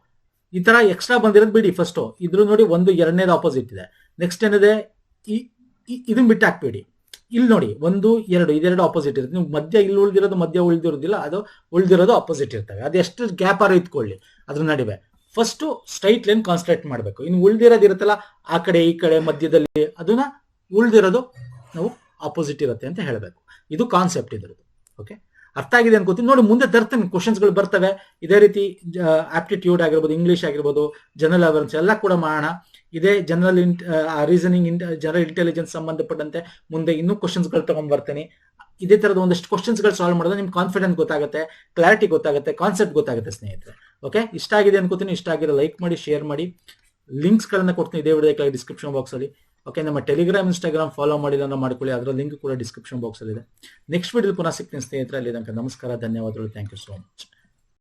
S1: ಈ ತರ ಎಕ್ಸ್ಟ್ರಾ ಬಂದಿರೋದು ಬಿಡಿ. ಫಸ್ಟ್ ಇದ್ರು ನೋಡಿ, 1, 2ನೇದು ಆಪೋಸಿಟ್ ಇದೆ. ನೆಕ್ಸ್ಟ್ ಏನಿದೆ, ಇದನ್ನ ಬಿಟ್ಟು ಹಾಕ್ಬೇಡಿ. ಇಲ್ಲಿ ನೋಡಿ 1, 2 ಇದೆರಡು ಆಪೋಸಿಟ್ ಇರುತ್ತೆ. ನೀವು ಮಧ್ಯ ಇಲ್ಲಿ ಉಳಿದಿರೋದಿಲ್ಲ, ಅದು ಉಳಿದಿರೋದು ಆಪೋಸಿಟ್ ಇರ್ತವೆ. ಅದು ಎಷ್ಟು ಗ್ಯಾಪ್ ಆರು ಇತ್ಕೊಳ್ಳಿ ಅದ್ರ ನಡುವೆ. ಫಸ್ಟ್ ಸ್ಟ್ರೈಟ್ ಲೈನ್ ಕಾನ್ಸಂಟ್ರೇಟ್ ಮಾಡಬೇಕು. ಇನ್ನು ಉಳಿದಿರೋದು ಇರುತ್ತಲ್ಲ ಆ ಕಡೆ ಈ ಕಡೆ ಮಧ್ಯದಲ್ಲಿ, ಅದನ್ನ ಉಳಿದಿರೋದು ನಾವು ಆಪೋಸಿಟ್ ಇರುತ್ತೆ ಅಂತ ಹೇಳಬೇಕು. ಇದು ಕಾನ್ಸೆಪ್ಟ್ ಇದ್ರದ್ದು. ಓಕೆ, ಅರ್ಥ ಆಗಿದೆ ಅನ್ಕೋತೀನಿ. ನೋಡಿ, ಮುಂದೆ ತರ್ತೀನಿ, ಕ್ವಶನ್ಸ್ಗಳು ಬರ್ತವೆ ಇದೇ ರೀತಿ. ಆಪ್ಟಿಟ್ಯೂಡ್ ಆಗಿರ್ಬೋದು, ಇಂಗ್ಲಿಷ್ ಆಗಿರ್ಬೋದು, ಜನರಲ್ ಅವೇರ್ನೆಸ್ ಎಲ್ಲ ಕೂಡ ಮಾಡೋಣ. ಇದೇ ಜನರಲ್ ರೀಸನಿಂಗ್, ಜನರಲ್ ಇಂಟೆಲಿಜೆನ್ಸ್ ಸಂಬಂಧಪಟ್ಟಂತೆ ಮುಂದೆ ಇನ್ನೂ ಕ್ವಶನ್ಸ್ಗಳು ತಗೊಂಡ್ ಬರ್ತೇನೆ. ಇದೇ ತರದ ಒಂದಷ್ಟು ಕ್ವಶನ್ಸ್ಗಳು ಸಾಲ್ವ್ ಮಾಡಿದ್ರೆ ನಿಮ್ಗೆ ಕಾನ್ಫಿಡೆನ್ಸ್ ಗೊತ್ತಾಗುತ್ತೆ, ಕ್ಲಾರಿಟಿ ಗೊತ್ತಾಗುತ್ತೆ, ಕಾನ್ಸೆಪ್ಟ್ ಗೊತ್ತಾಗುತ್ತೆ ಸ್ನೇಹಿತರೆ. ಓಕೆ, ಇಷ್ಟ ಆಗಿದೆ ಅನ್ಕೋತೀನಿ. ಇಷ್ಟ ಆಗಿರೋ ಲೈಕ್ ಮಾಡಿ, ಶೇರ್ ಮಾಡಿ. ಲಿಂಕ್ಸ್ ಗಳನ್ನ ಕೊಡ್ತೀನಿ ಇದೇ ವಿಡಿಯೋ ಡಿಸ್ಕ್ರಿಪ್ಷನ್ ಬಾಕ್ಸ್ ಅಲ್ಲಿ. ಓಕೆ, ನಮ್ಮ ಟೆಲಿಗ್ರಾಮ್, ಇನ್ಸ್ಟಾಗ್ರಾಮ್ ಫಾಲೋ ಮಾಡಿಲ್ಲ ಅಂದ್ರೆ ಮಾಡ್ಕೊಳ್ಳಿ, ಅದರ ಲಿಂಕ್ ಕೂಡ ಡಿಸ್ಕ್ರಿಪ್ಷನ್ ಬಾಕ್ಸ್ ಅಲ್ಲಿ ಇದೆ. ನೆಕ್ಸ್ಟ್ ವಿಡಿಯೋ ಪುನಃ ಸಿಗ್ತೀನಿ ಸ್ನೇಹಿತರೆ. ಅಲ್ಲಿ ತನಕ ನಮಸ್ಕಾರ, ಧನ್ಯವಾದಗಳು, ಥ್ಯಾಂಕ್ ಯು ಸೋ ಮಚ್.